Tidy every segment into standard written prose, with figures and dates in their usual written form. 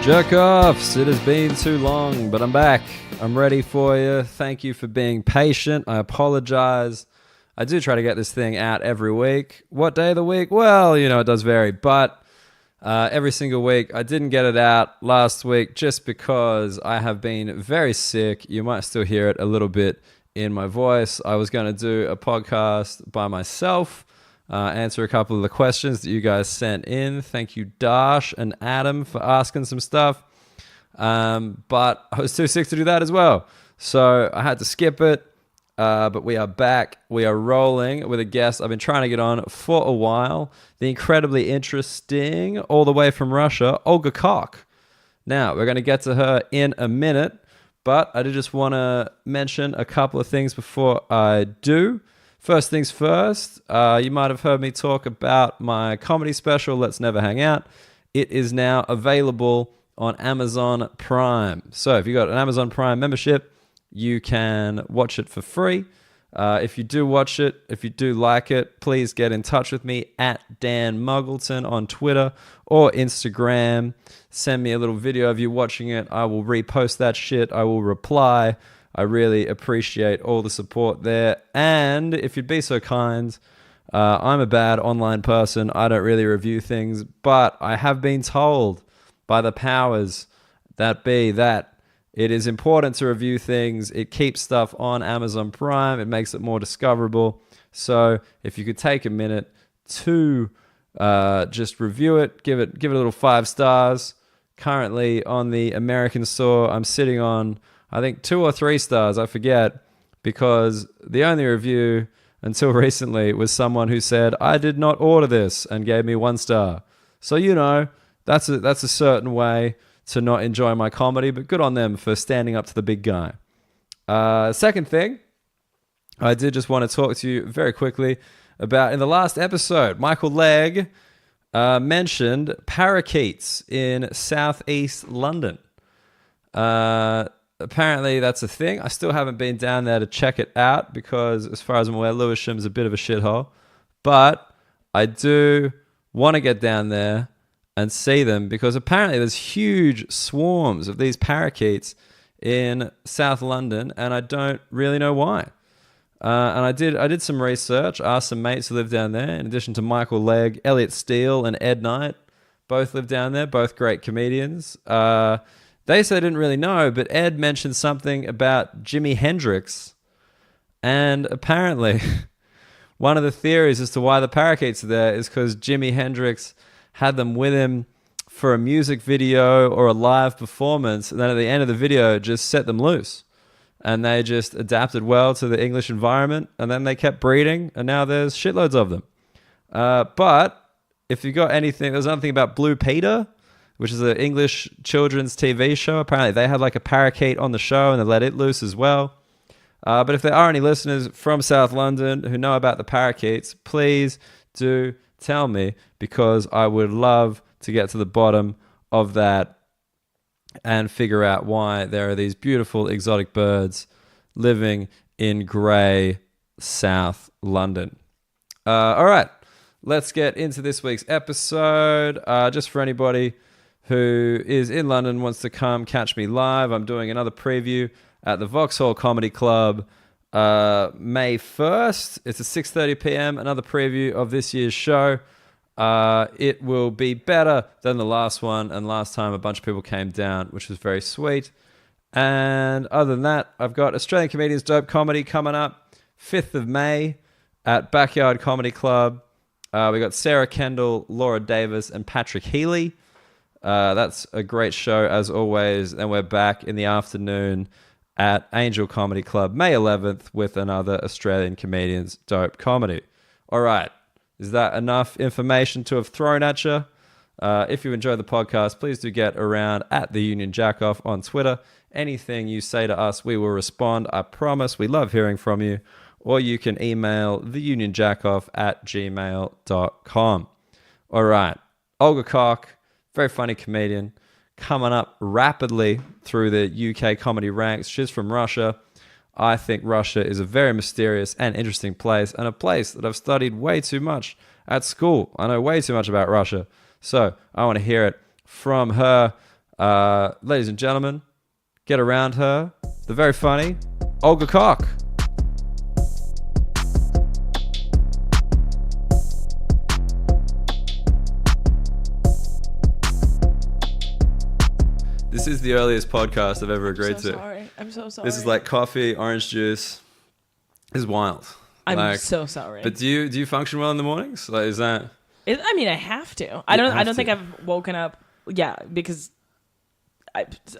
Jerk-offs, it has been too long, but I'm back. I'm ready for you. Thank you for being patient. I apologize. I do try to get this thing out every week. What day of the week? Well, it does vary, but every single week. I didn't get it out last week just because I have been very sick. You might still hear it a little bit in my voice. I was going to do a podcast by myself, answer a couple of the questions that you guys sent in. Thank you, Dash and Adam, for asking some stuff. But I was too sick to do that as well. So I had to skip it. But we are back. We are rolling with a guest I've been trying to get on for a while. The incredibly interesting, all the way from Russia, Olga Koch. Now, we're going to get to her in a minute, but I did just want to mention a couple of things before I do. First things first, you might have heard me talk about my comedy special, Let's Never Hang Out. It is now available on Amazon Prime. So if you've got an Amazon Prime membership, you can watch it for free. If you do watch it, if you do like it, please get in touch with me at Dan Muggleton on Twitter or Instagram. Send me a little video of you watching it. I will repost that shit. I will reply. I really appreciate all the support there. And if you'd be so kind, I'm a bad online person. I don't really review things, but I have been told by the powers that be that it is important to review things. It keeps stuff on Amazon Prime. It makes it more discoverable. So if you could take a minute to just review it, give it a little 5 stars. Currently on the American store, I'm sitting on, I think, 2 or 3 stars. I forget, because the only review until recently was someone who said, I did not order this, and gave me 1 star. So, that's a certain way to not enjoy my comedy, but good on them for standing up to the big guy. Second thing, I did just want to talk to you very quickly about, in the last episode, Michael Legg mentioned parakeets in southeast London. Apparently that's a thing. I still haven't been down there to check it out because, as far as I'm aware, Lewisham's a bit of a shithole. But I do want to get down there and see them, because apparently there's huge swarms of these parakeets in South London, and I don't really know why. And I did some research, asked some mates who live down there, in addition to Michael Legg, Elliot Steele and Ed Knight, both live down there, both great comedians. They said they didn't really know, but Ed mentioned something about Jimi Hendrix, and apparently one of the theories as to why the parakeets are there is because Jimi Hendrix had them with him for a music video or a live performance, and then at the end of the video just set them loose. And they just adapted well to the English environment, and then they kept breeding, and now there's shitloads of them. But if you got anything, there's another thing about Blue Peter, which is an English children's TV show. Apparently they had like a parakeet on the show, and they let it loose as well. But if there are any listeners from South London who know about the parakeets, please do tell me, because I would love to get to the bottom of that and figure out why there are these beautiful exotic birds living in grey South London. All right, let's get into this week's episode. Just for anybody who is in London, wants to come catch me live, I'm doing another preview at the Vauxhall Comedy Club May 1st. It's at 6:30 p.m. Another preview of this year's show. It will be better than the last one, and last time a bunch of people came down, which was very sweet. And other than that, I've got Australian Comedians Dope Comedy coming up 5th of May at Backyard Comedy Club. We got Sarah Kendall, Laura Davis, and Patrick Healy. That's a great show as always. And we're back in the afternoon at Angel Comedy Club May 11th with another Australian Comedians Dope Comedy. All right. Is that enough information to have thrown at you? If you enjoy the podcast, please do get around at the Union Jackoff on Twitter. Anything you say to us, we will respond. I promise. We love hearing from you. Or you can email theunionjackoff@gmail.com. All right. Olga Koch, very funny comedian, coming up rapidly through the UK comedy ranks. She's from Russia. I think Russia is a very mysterious and interesting place, and a place that I've studied way too much at school. I know way too much about Russia. So I want to hear it from her. Ladies and gentlemen, get around her, the very funny Olga Koch. This is the earliest podcast I've ever agreed to. I'm so sorry. This is like coffee, orange juice. This is wild. I'm so sorry. But do you function well in the mornings? Like, is that? I mean, I have to. I don't think I've woken up. Yeah, because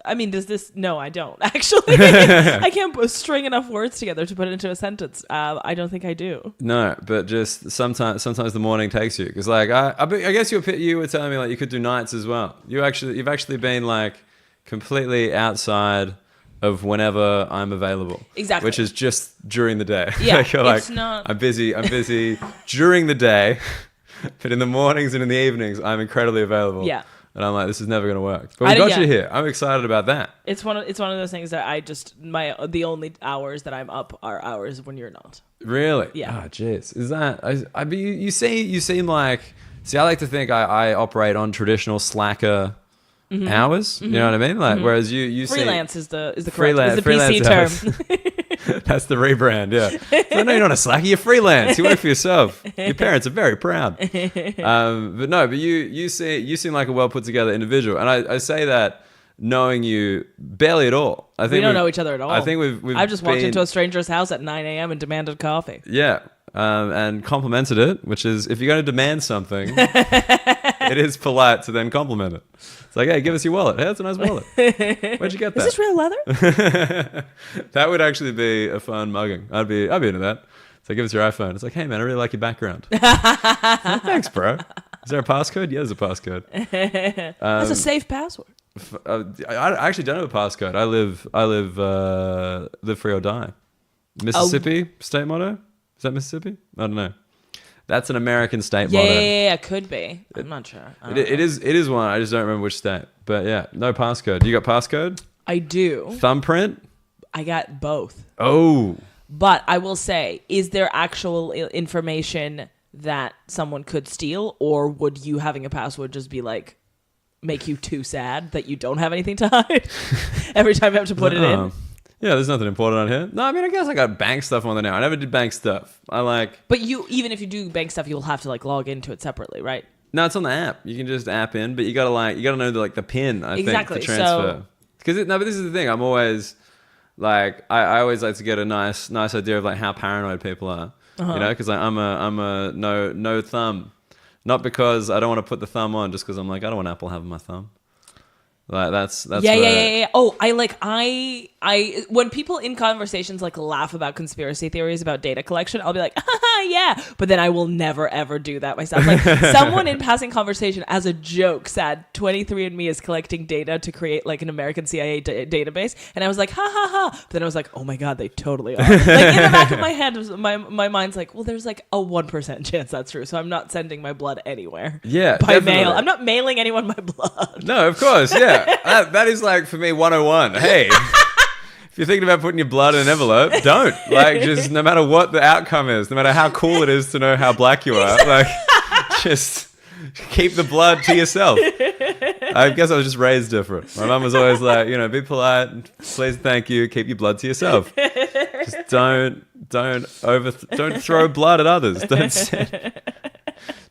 I mean, does this? No, I don't actually. I can't string enough words together to put it into a sentence. I don't think I do. No, but just sometimes the morning takes you because like I guess you were telling me like you could do nights as well. You've actually been like completely outside of whenever I'm available. Exactly. Which is just during the day. Yeah, it's not. I'm busy during the day, but in the mornings and in the evenings, I'm incredibly available. Yeah. And I'm like, this is never going to work. But we got you here. I'm excited about that. It's one of those things that I just the only hours that I'm up are hours when you're not. Really? Yeah. Oh, jeez. Is that? I mean, you seem like. See, I like to think I operate on traditional slacker. Mm-hmm. Hours, mm-hmm. You know what I mean? Like, whereas you freelance is the PC term. That's the rebrand, yeah. So, no, you're not a slacker. You're freelance. You work for yourself. Your parents are very proud. But you seem like a well put together individual, and I say that knowing you barely at all. I think we don't know each other at all. I think I've just walked into a stranger's house at 9 a.m. and demanded coffee. Yeah. And complimented it, which is if you're going to demand something, it is polite to then compliment it. It's like, hey, give us your wallet. Hey, that's a nice wallet. Where'd you get that? Is this real leather? That would actually be a fun mugging. I'd be into that. So give us your iPhone. It's like, hey man, I really like your background. Like, thanks, bro. Is there a passcode? Yeah, there's a passcode. That's a safe password. I actually don't have a passcode. I live free or die. Mississippi state motto. Is that Mississippi? I don't know. That's an American state motto. Yeah, it could be. I'm not sure. It is one. I just don't remember which state. But yeah, no passcode. You got passcode? I do. Thumbprint? I got both. Oh. But I will say, is there actual information that someone could steal, or would you having a password just be like, make you too sad that you don't have anything to hide every time you have to put it in? Yeah, there's nothing important on here. No, I mean, I guess I got bank stuff on there now. I never did bank stuff. But even if you do bank stuff, you'll have to like log into it separately, right? No, it's on the app. You can just app in, but you gotta know the pin. I think to transfer. So, but this is the thing. I'm always like, I always like to get a nice idea of like how paranoid people are. Uh-huh. You know, because like, I'm a no thumb, not because I don't want to put the thumb on, just because I'm like I don't want Apple having my thumb. Like that's yeah. Oh, I when people in conversations like laugh about conspiracy theories about data collection, I'll be like, yeah, but then I will never ever do that myself. Like someone in passing conversation as a joke said 23andMe is collecting data to create like an American CIA database, and I was like, ha. But then I was like, oh my god, they totally are. Like in the back of my head, my mind's like, well, there's like a 1% chance that's true, so I'm not sending my blood anywhere. Yeah, by definitely. mail. I'm not mailing anyone my blood. No, of course, yeah. That is like for me 101. Hey, if you're thinking about putting your blood in an envelope, don't. Like, just no matter what the outcome is, no matter how cool it is to know how black you are, like, just keep the blood to yourself. I guess I was just raised different. My mum was always like, be polite, please, thank you, keep your blood to yourself. Just don't throw blood at others.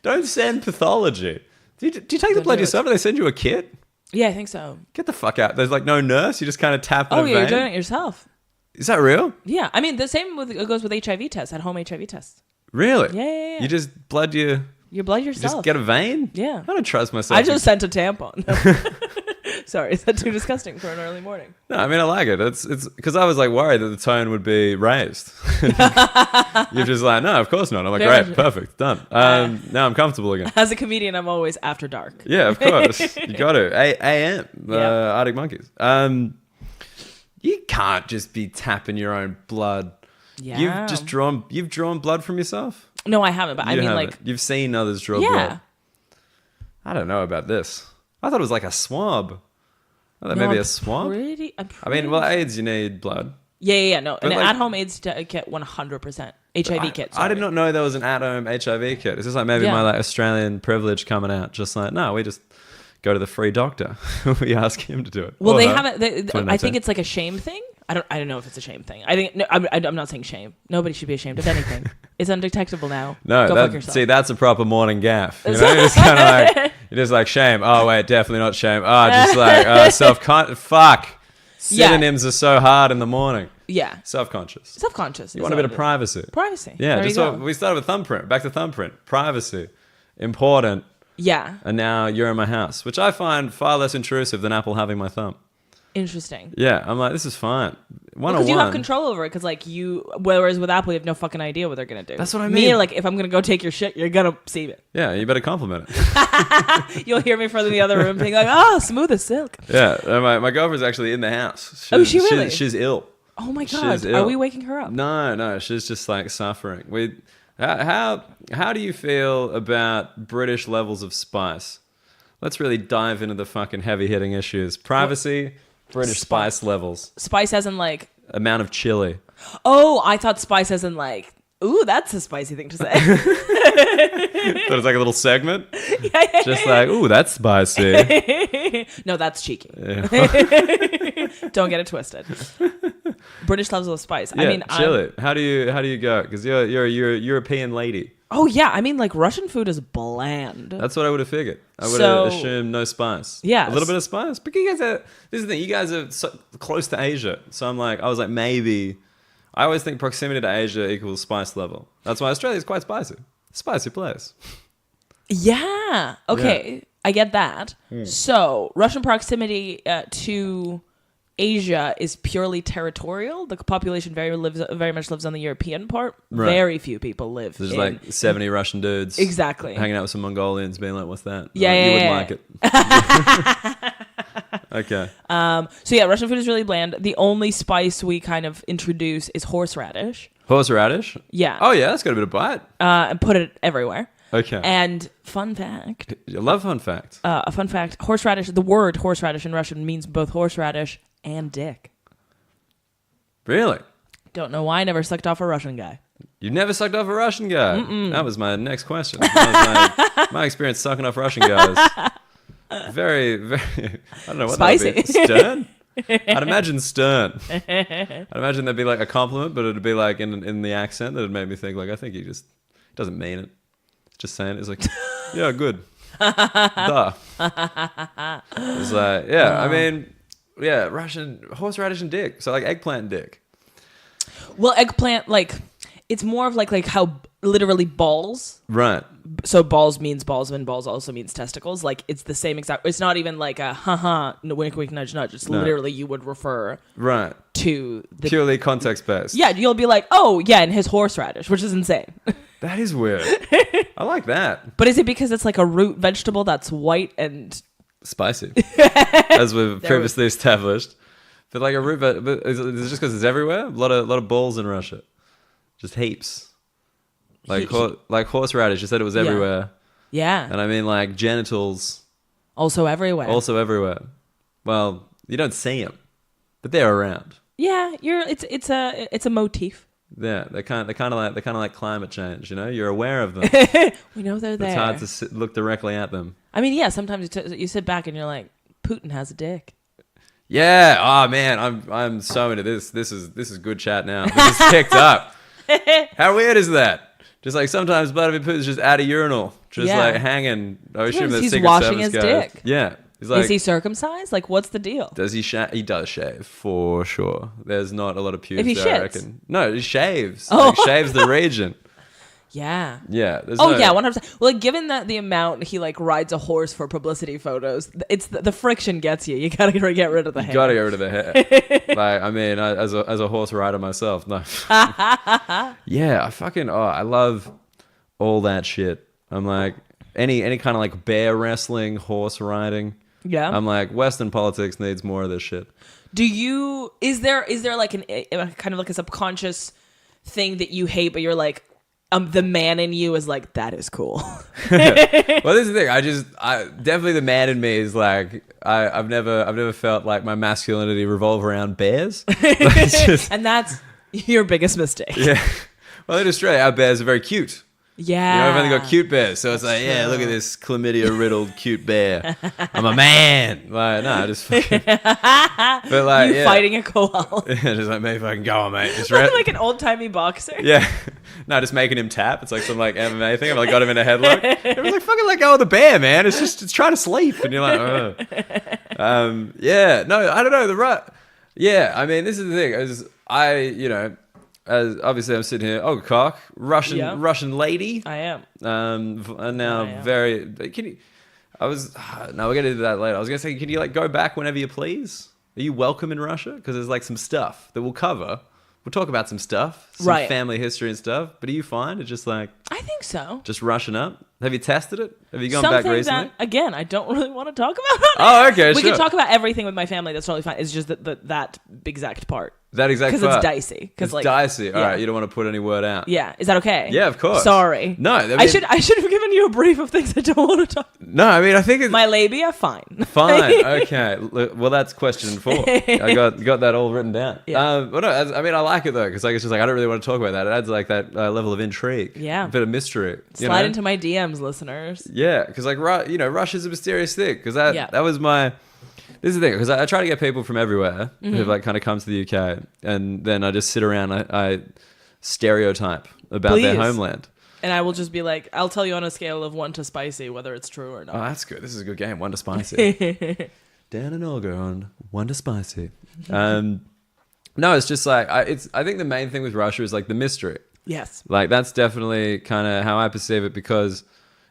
Don't send pathology. Do you take the blood yourself? Do they send you a kit? Yeah, I think so. Get the fuck out. There's like no nurse. You just kind of tap in a vein. You're doing it yourself. Is that real? Yeah. I mean, the same goes with HIV tests, at home HIV tests. Really? Yeah. You just blood your blood yourself. Just get a vein? Yeah. I don't trust myself. I just sent a tampon. Sorry, is that too disgusting for an early morning? No, I mean, I like it. It's because I was like worried that the tone would be raised. You're just like, no, of course not. I'm like, great, perfect, done. Now I'm comfortable again. As a comedian, I'm always after dark. Yeah, of course. You got to. AM, Arctic Monkeys. You can't just be tapping your own blood. Yeah. You've drawn blood from yourself? No, I haven't, but like... You've seen others draw blood. I don't know about this. I thought it was like a swab. Maybe a swab? I mean, AIDS, you need blood. Yeah. No, an at-home AIDS kit, 100%. HIV kit. Sorry. I did not know there was an at-home HIV kit. It's just like maybe my like Australian privilege coming out. Just like, no, we just go to the free doctor. We ask him to do it. Well, Or they her. haven't. I 2019. think it's like a shame thing. I don't know if it's a shame thing. I think no. I'm not saying shame. Nobody should be ashamed of anything. It's undetectable now. No, Go fuck yourself. see, that's a proper morning gaff. You know? It's kind of like, you're just like, shame. Oh, wait, definitely not shame. Oh, just like fuck. Synonyms are so hard in the morning. Yeah. Self-conscious. Self-conscious. You want a bit of privacy. Privacy. Yeah, There just you go. we started with thumbprint. Back to thumbprint. Privacy. Important. Yeah. And now you're in my house, which I find far less intrusive than Apple having my thumb. Interesting. Yeah, I'm like, this is fine. Because you have control over it. Because like whereas with Apple, you have no fucking idea what they're gonna do. That's what I mean. Me, like if I'm gonna go take your shit, you're gonna see it. Yeah, you better compliment it. You'll hear me from the other room being like, "Oh, smooth as silk." Yeah, my girlfriend's actually in the house. Oh, is she really? She's ill. Oh my god, She's are ill. we waking her up? No, she's just like suffering. How do you feel about British levels of spice? Let's really dive into the fucking heavy hitting issues. Privacy, British spice levels, Spice as in like, amount of chili. oh, I thought spice as in like, ooh, that's a spicy thing to say. So it's like a little segment. Just like, ooh, that's spicy. No, that's cheeky. Yeah. Don't get it twisted. British levels of spice. Yeah, I mean, chili. How do you go? Because you're a European lady. oh yeah, I mean like Russian food is bland. That's what I would have figured. I would So- have assumed no spice. Yeah. A little bit of spice. But you guys are, this is the thing, you guys are so close to Asia. So I was like, maybe. I always think proximity to Asia equals spice level. That's why Australia is quite spicy. Spicy place. Yeah. Okay. I get that. So Russian proximity to Asia is purely territorial. The population very much lives on the European part. Right. Very few people live. There's in, like 70 Russian dudes. Exactly. Hanging out with some Mongolians being like, what's that? Yeah, You yeah, wouldn't yeah. like it. Okay. So yeah, Russian food is really bland. The only spice we kind of introduce is horseradish. Horseradish? Yeah. Oh, yeah, that's got a bit of bite. And put it everywhere. Okay. And fun fact. I love fun fact. A fun fact. Horseradish. The word horseradish in Russian means both horseradish and dick. Really? Don't know why. I never sucked off a Russian guy. You never sucked off a Russian guy. That was my next question. I was like, my experience sucking off Russian guys. Very, very. I don't know what Spicy. that would be. Stern. I'd imagine stern. I'd imagine that'd be like a compliment, but it'd be like in the accent that'd make me think like, I think he just doesn't mean it. Just saying it. It's like, yeah, good. Duh. It's like, yeah. I mean, yeah, Russian horseradish and dick. So like eggplant and dick. Well, eggplant, like, it's more of like how literally balls. Right. So balls means balls, and balls also means testicles. Like, it's the same exact. It's not even like a no, wink, wink, nudge, nudge. It's literally you would refer Right. to the. Purely context based. Yeah, you'll be like, oh, yeah, and his horseradish, which is insane. That is weird. I like that. But is it because it's like a root vegetable that's white and. Spicy, as we've previously established. But like a root, but is it just because it's everywhere? A lot of balls in Russia, just heaps. Like like horseradish. You said it was everywhere, Yeah. and I mean like genitals Also everywhere. also everywhere. Well, you don't see them, but they're around. Yeah, it's a motif. Yeah, they're kind of like climate change. You know, you're aware of them. We know they're there. It's hard to look directly at them. I mean, yeah, sometimes you sit back and you're like, Putin has a dick. Yeah. Oh man, I'm so into this. This is good chat now. This is picked up. How weird is that? Just like sometimes Vladimir Putin's just at a urinal, just Yeah. like hanging. I assume that He's Secret washing Service his guys. dick. Yeah. He's like, Is he circumcised? Like, what's the deal? does he shave? He does shave for sure. There's not a lot of pubes If he there, I shits? reckon. No, he shaves. Oh. Like, shaves the region. Yeah. Yeah. There's Oh no, yeah, 100%. Well, given that the amount he like rides a horse for publicity photos, it's the friction gets you. You gotta get rid of the hair. Gotta get rid of the hair. Like, I mean, as a horse rider myself, no. Yeah, I love all that shit. I'm like any kind of like bear wrestling, horse riding. Yeah. I'm like, Western politics needs more of this shit. Is there like a kind of like a subconscious thing that you hate, but you're like, the man in you is like, that is cool. Well, this is the thing. I definitely the man in me is like, I've never felt like my masculinity revolve around bears. Like, it's just, And that's your biggest mistake. yeah. Well, in Australia, our bears are very cute. Yeah. I've only got cute bears. So it's like, yeah, look at this chlamydia-riddled cute bear. I'm a man. Like, no, just fucking... But like, you fighting a koala. Just like, maybe if I can go on, mate. Just Like an old-timey boxer. Yeah. No, just making him tap. It's like some like MMA thing. I've like got him in a headlock. Everyone's like, fucking let go of the bear, man. It's trying to sleep. And you're like, oh. Yeah. No, I don't know. Yeah, I mean, this is the thing. As obviously I'm sitting here, Olga Koch, Russian lady. I am. And now very. Can you? No, we'll get into that later. I was gonna say, can you like go back whenever you please? Are you welcome in Russia? Because there's like some stuff that we'll cover. We'll talk about some stuff, some family history and stuff. But are you fine? It's just like... I think so. Just rushing up? Have you tested it? Have you gone back recently? Again, I don't really want to talk about it. Oh, okay, We can talk about everything with my family. That's totally fine. It's just that exact part. That exact part? Because it's dicey. It's like, dicey. All right, you don't want to put any word out. Yeah. Is that okay? Yeah, of course. Sorry. No. I mean, I should have given you a brief of things I don't want to talk about. No, I mean, I think it's... My labia, fine. Fine. Okay. Well, that's question 4. I got that all written down. Yeah. Well, no, I mean, I like it, though, because like, it's just like, I don't really want to talk about that. It adds like that level of intrigue. Yeah. A bit of mystery. Slide into my DMs, listeners. Yeah, because like, Russia's a mysterious thing. Because that was my... This is the thing, because I try to get people from everywhere who've like kind of come to the UK, and then I just sit around, I stereotype about their homeland. And I will just be like, I'll tell you on a scale of 1 to spicy whether it's true or not. Oh, that's good. This is a good game. 1 to spicy. Dan and Olga on 1 to spicy. No, it's just like, I think the main thing with Russia is like the mystery. Yes. Like that's definitely kind of how I perceive it, because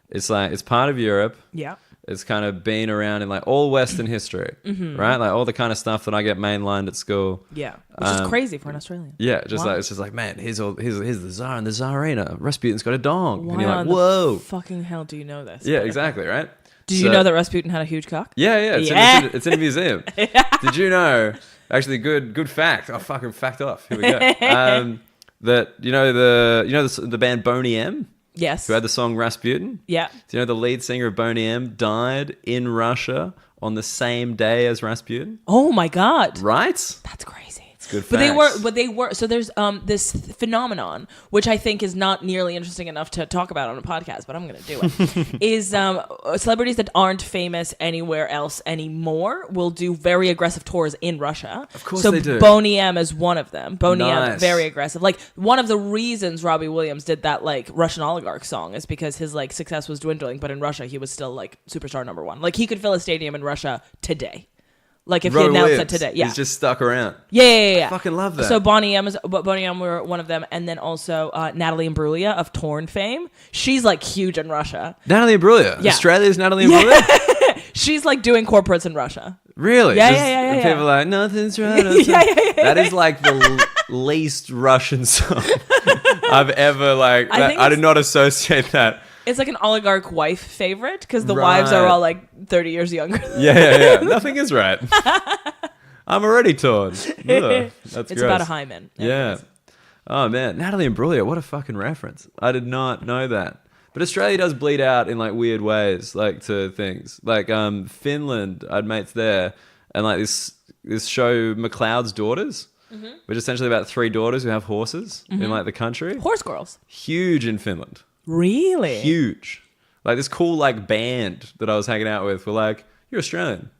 it's like, it's part of Europe. Yeah. It's kind of been around in like all Western history, right? Like all the kind of stuff that I get mainlined at school. Yeah, which is crazy for an Australian. Yeah, like it's just like, man, here's the Tsar and the Tsarina. Rasputin's got a dong, Why and you're like, whoa, fucking hell, do you know this? Yeah, exactly, right? Did you know that Rasputin had a huge cock? Yeah, it's in a museum. Did you know? Actually, good fact. Oh, fucking fact off. Here we go. That the band Boney M. Yes. Who had the song Rasputin? Yeah. Do you know the lead singer of Boney M died in Russia on the same day as Rasputin? Oh my God. Right? That's crazy. It's good facts. But they were, so there's this phenomenon, which I think is not nearly interesting enough to talk about on a podcast, but I'm going to do it, is celebrities that aren't famous anywhere else anymore will do very aggressive tours in Russia. Of course they do. Boney M is one of them. Boney M, very aggressive. Like, one of the reasons Robbie Williams did that, like, Russian oligarch song is because his, like, success was dwindling, but in Russia he was still, like, superstar number 1. Like, he could fill a stadium in Russia today. Like if Robbie he announced Williams. it today. Yeah. He's just stuck around. Yeah. I fucking love that. So Boney M were one of them. And then also Natalie Imbruglia of Torn fame. She's like huge in Russia. Natalie Imbruglia? Yeah. Australia's Natalie Imbruglia? Yeah. She's like doing corporates in Russia. Really? Yeah. And people are like, nothing's right. That is like the least Russian song I've ever like. I did not associate that. It's like an oligarch wife favorite because the wives are all like 30 years younger. Yeah. Nothing is right. I'm already torn. Ugh, that's it's gross. about a hymen. Yeah. Oh man, Natalie Imbruglia, what a fucking reference. I did not know that. But Australia does bleed out in like weird ways, like to things. Like Finland, I had mates there, and like this show McLeods Daughters, which is essentially about 3 daughters who have horses in like the country. Horse girls. Huge in Finland. Really? Huge. Like this cool like band that I was hanging out with were like, you're Australian.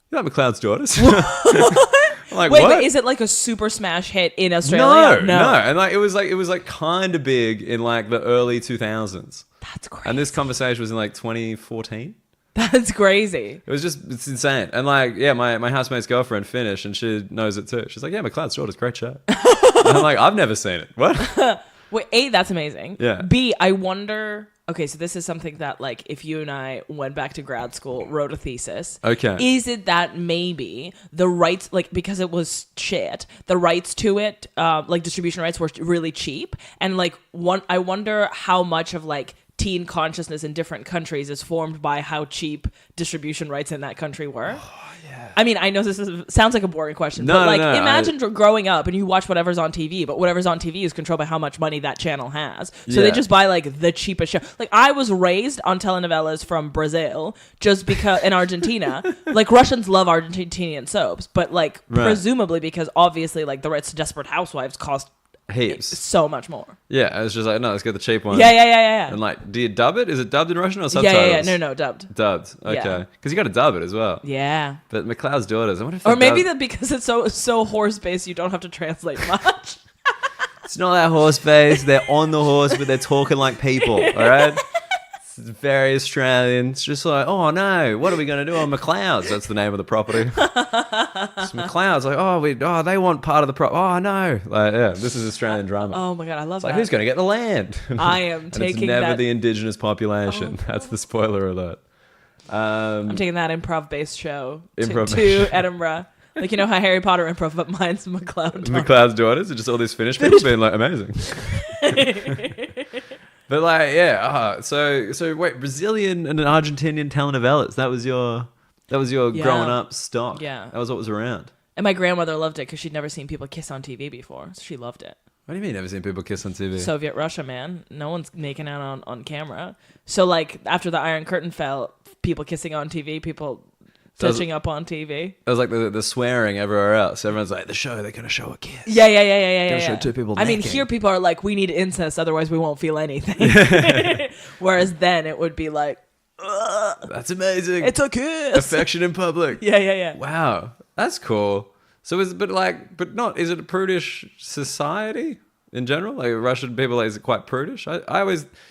You're like McLeod's Daughters. I'm like, wait, what? but is it like a super smash hit in Australia? No. And like it was like kind of big in like the early 2000s. That's crazy. And this conversation was in like 2014. That's crazy. It's insane. And like, yeah, my housemate's girlfriend finished and she knows it too. She's like, yeah, McLeod's Daughters, great show. And I'm like, I've never seen it. What? Wait, A, that's amazing. Yeah. B, I wonder... Okay, so this is something that, like, if you and I went back to grad school, wrote a thesis... Okay. Is it that maybe the rights... Like, because it was shit, the rights to it, like, distribution rights were really cheap. And, like, I wonder how much of, like, teen consciousness in different countries is formed by how cheap distribution rights in that country were. Oh, yeah. I mean, I know sounds like a boring question, but like, imagine growing up and you watch whatever's on TV, but whatever's on TV is controlled by how much money that channel has. So they just buy like the cheapest show. Like I was raised on telenovelas from Brazil just because in Argentina, like Russians love Argentinian soaps, but like presumably because obviously like the rights to Desperate Housewives cost Heaps. So much more. Yeah, it's just like, no, let's get the cheap one. Yeah. And like, do you dub it? Is it dubbed in Russian or Yeah, subtitles? No, dubbed. Dubbed. Okay. Because you got to dub it as well. Yeah. But McLeod's Daughters, I wonder if Or maybe that because it's so horse-based, you don't have to translate much. It's not that horse-based. They're on the horse, but they're talking like people, all right? It's very Australian. It's just like, oh, no, what are we going to do on McLeods? That's the name of the property. It's McLeods. Like, they want part of the property. Oh, no. Like, yeah, this is Australian drama. Oh, my God, I love It's that. like, who's going to get the land? I am and taking it's never that. the indigenous population. Oh. That's the spoiler alert. I'm taking that improv-based show Improv- to Edinburgh. Like, you know how Harry Potter improv, but mine's McLeod. McLeod's Daughters are just all these Finnish people being like, amazing. But like, yeah. So wait, Brazilian and an Argentinian telenovelas. That was your growing up stock. Yeah. That was what was around. And my grandmother loved it because she'd never seen people kiss on TV before. So she loved it. What do you mean never seen people kiss on TV? Soviet Russia, man. No one's making out on camera. So like after the Iron Curtain fell, people kissing on TV, people touching up on TV. It was like the swearing everywhere else. Everyone's like, they're going to show a kiss. Yeah. Show two people I mean, necking. here people are like, we need incest, otherwise we won't feel anything. Whereas then it would be like, ugh, That's amazing. it's a kiss. Affection in public. Yeah. Wow. That's cool. So is it a prudish society in general? Like Russian people, is it quite prudish?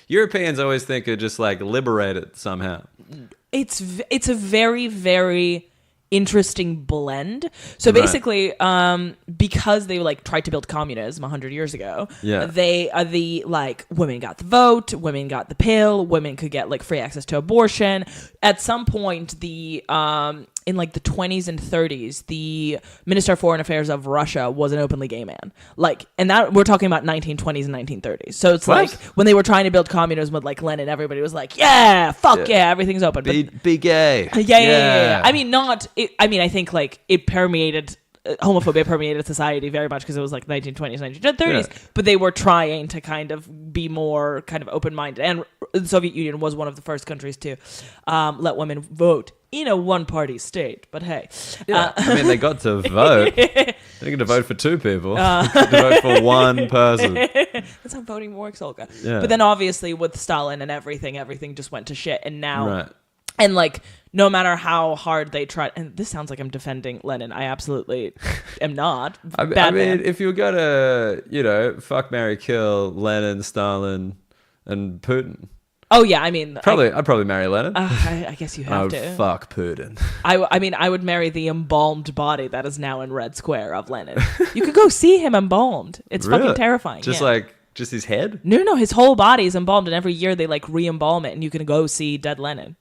Europeans always think are just like liberated somehow. It's a very, very interesting blend. So basically, because they like tried to build communism 100 years ago, they are women got the vote, women got the pill, women could get like free access to abortion. At some point, in like the 20s and 30s, the Minister of Foreign Affairs of Russia was an openly gay man. Like, and that we're talking about 1920s and 1930s. So it's like when they were trying to build communism with like Lenin, everybody was like, yeah, everything's open. Be gay. Yeah. I mean, I think like it permeated. Homophobia permeated society very much because it was like 1920s, 1930s, but they were trying to kind of be more kind of open-minded. And the Soviet Union was one of the first countries to let women vote in a one-party state. But hey. I mean, they got to vote. They got to vote for two people. They got to vote for one person. That's how voting works, Olga. Yeah. But then obviously with Stalin and everything just went to shit. And now... Right. And like, no matter how hard they try, and this sounds like I'm defending Lenin. I absolutely am not. I mean, if you were gonna, fuck, marry, kill Lenin, Stalin, and Putin. Oh yeah, I mean, I'd probably marry Lenin. I guess you have to. Fuck Putin. I mean, I would marry the embalmed body that is now in Red Square of Lenin. You could go see him embalmed. It's fucking terrifying. Just his head? No, his whole body is embalmed, and every year they like re-embalm it, and you can go see dead Lenin.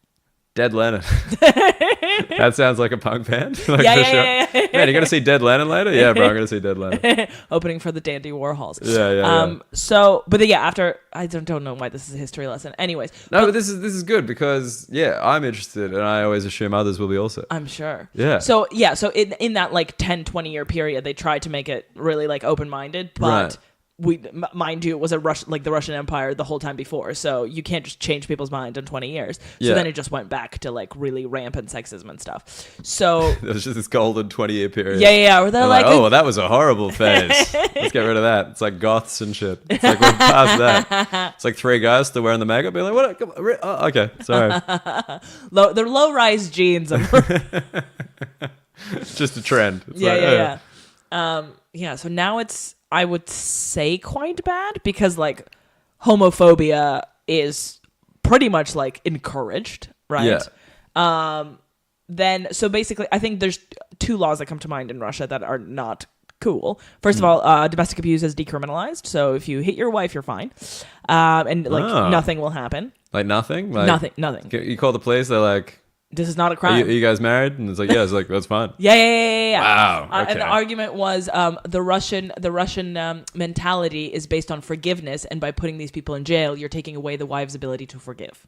Dead Lenin. That sounds like a punk band. Yeah. Man, you gonna see Dead Lenin later? Yeah, bro, I'm gonna see Dead Lenin. Opening for the Dandy Warhols. Yeah. So, but then, after I don't know why this is a history lesson. Anyways. But this is good because I'm interested, and I always assume others will be also. I'm sure. Yeah. So in that like 10, 20 year period, they tried to make it really like open minded, but. Right. Mind you, it was the Russian Empire the whole time before, so you can't just change people's mind in 20 years. So then it just went back to like really rampant sexism and stuff. So there was just this golden 20-year period. Yeah. Where they're like, oh, that was a horrible phase. Let's get rid of that. It's like goths and shit. It's like we're past that. It's like three guys still wearing the makeup, being like, what? Come on, oh, okay, sorry. They're low-rise jeans. It's just a trend. It's Yeah. So now it's, I would say, quite bad because like homophobia is pretty much like encouraged, right? Yeah. So basically, I think there's two laws that come to mind in Russia that are not cool. First of all, domestic abuse is decriminalized. So if you hit your wife, you're fine. And like nothing will happen. Like nothing? Nothing. You call the police, they're like, this is not a crime. Are you guys married? And it's like, yeah, it's like, that's fine. Yeah. Wow. Okay. And the argument was the Russian mentality is based on forgiveness, and by putting these people in jail, you're taking away the wife's ability to forgive.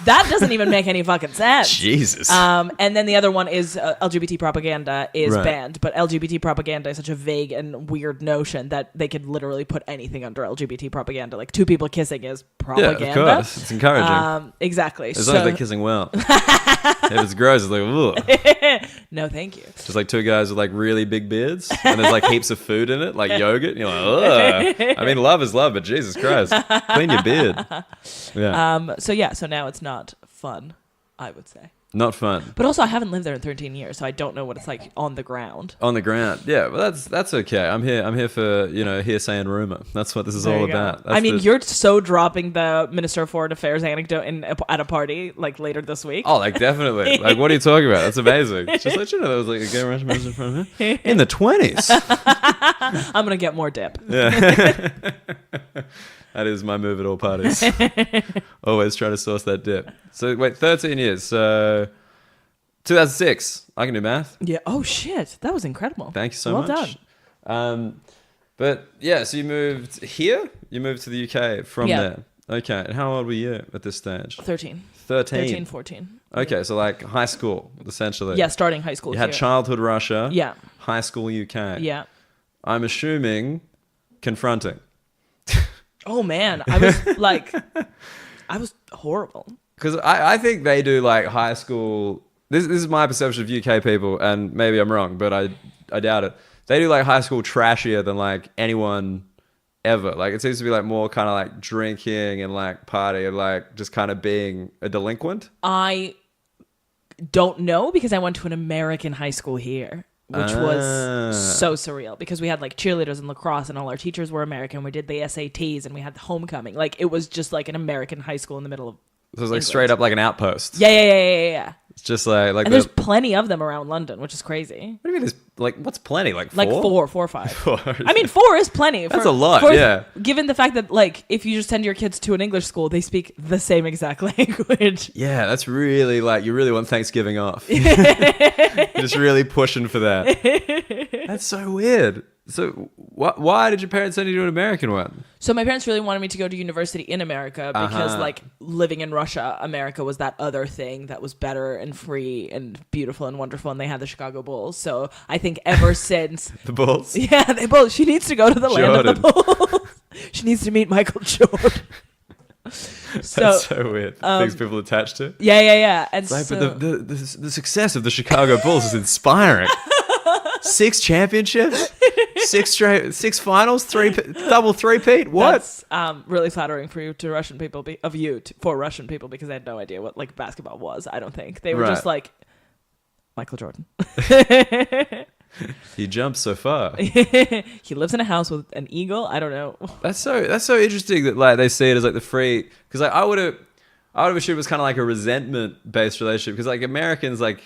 That doesn't even make any fucking sense. Jesus. And then the other one is LGBT propaganda is Right. banned, but LGBT propaganda is such a vague and weird notion that they could literally put anything under LGBT propaganda. Like two people kissing is propaganda. Yeah, of course. It's encouraging. Exactly. As long as they're kissing well. If it's gross, it's like, ugh. No, thank you. Just like two guys with like really big beards and there's like heaps of food in it, like yogurt. And you're like, ugh. I mean, love is love, but Jesus Christ. Clean your beard. Yeah. So now it's not fun, I would say. Not fun. But also, I haven't lived there in 13 years, so I don't know what it's like on the ground. On the ground. Yeah, well, that's okay. I'm here for, hearsay and rumor. That's what this is There all you go. about. I mean, you're so dropping the Minister of Foreign Affairs anecdote at a party like later this week. Oh, like definitely. Like, what are you talking about? That's amazing. Just let you know there was like a gay Russian minister in front of me in the 20s. I'm gonna get more dip. Yeah. That is my move at all parties. Always try to source that dip. So wait, 13 years. So 2006. I can do math. Yeah. Oh shit, that was incredible. Thank you so well much. Done. But yeah, so you moved here. You moved to the UK from there. Okay. And how old were you at this stage? 13. 13. 14. Okay, so like high school, essentially. Yeah, starting high school. You had here. childhood Russia. Yeah. High school UK. Yeah. I'm assuming confronting. Oh man, I was like, I was horrible. Because I think they do like high school. This is my perception of UK people, and maybe I'm wrong, but I doubt it. They do like high school trashier than like anyone ever. Like it seems to be like more kind of like drinking and like party and like just kind of being a delinquent. I don't know because I went to an American high school here, which was so surreal because we had like cheerleaders and lacrosse and all our teachers were American. We did the SATs and we had the homecoming. Like it was just like an American high school in the middle of So it was like England. straight up like an outpost. Yeah. It's just like And there's plenty of them around London, which is crazy. what do you mean? There's like what's plenty? Like Like 4 or 5. 4. I mean, 4 is plenty. That's a lot, yeah. Given the fact that, like, if you just send your kids to an English school, they speak the same exact language. Yeah, that's really like you really want Thanksgiving off. You're just really pushing for that. That's so weird. So why did your parents send you to an American one? So my parents really wanted me to go to university in America because, like, living in Russia, America was that other thing that was better and free and beautiful and wonderful, and they had the Chicago Bulls. So I think ever since... The Bulls? Yeah, they both. She needs to go to the land of the Bulls. She needs to meet Michael Jordan. That's so weird. Things people attach to. Yeah. And Like, so, but the success of the Chicago Bulls is inspiring. 6 championships, 6 finals, 3 double three-peat. What? that's really flattering for you to Russian people, for Russian people, because I had no idea what like basketball was. I don't think they were just like Michael Jordan. He jumps so far. He lives in a house with an eagle. I don't know. That's so interesting that like they see it as like the free, because like I would have assumed it was kind of like a resentment based relationship, because like Americans, like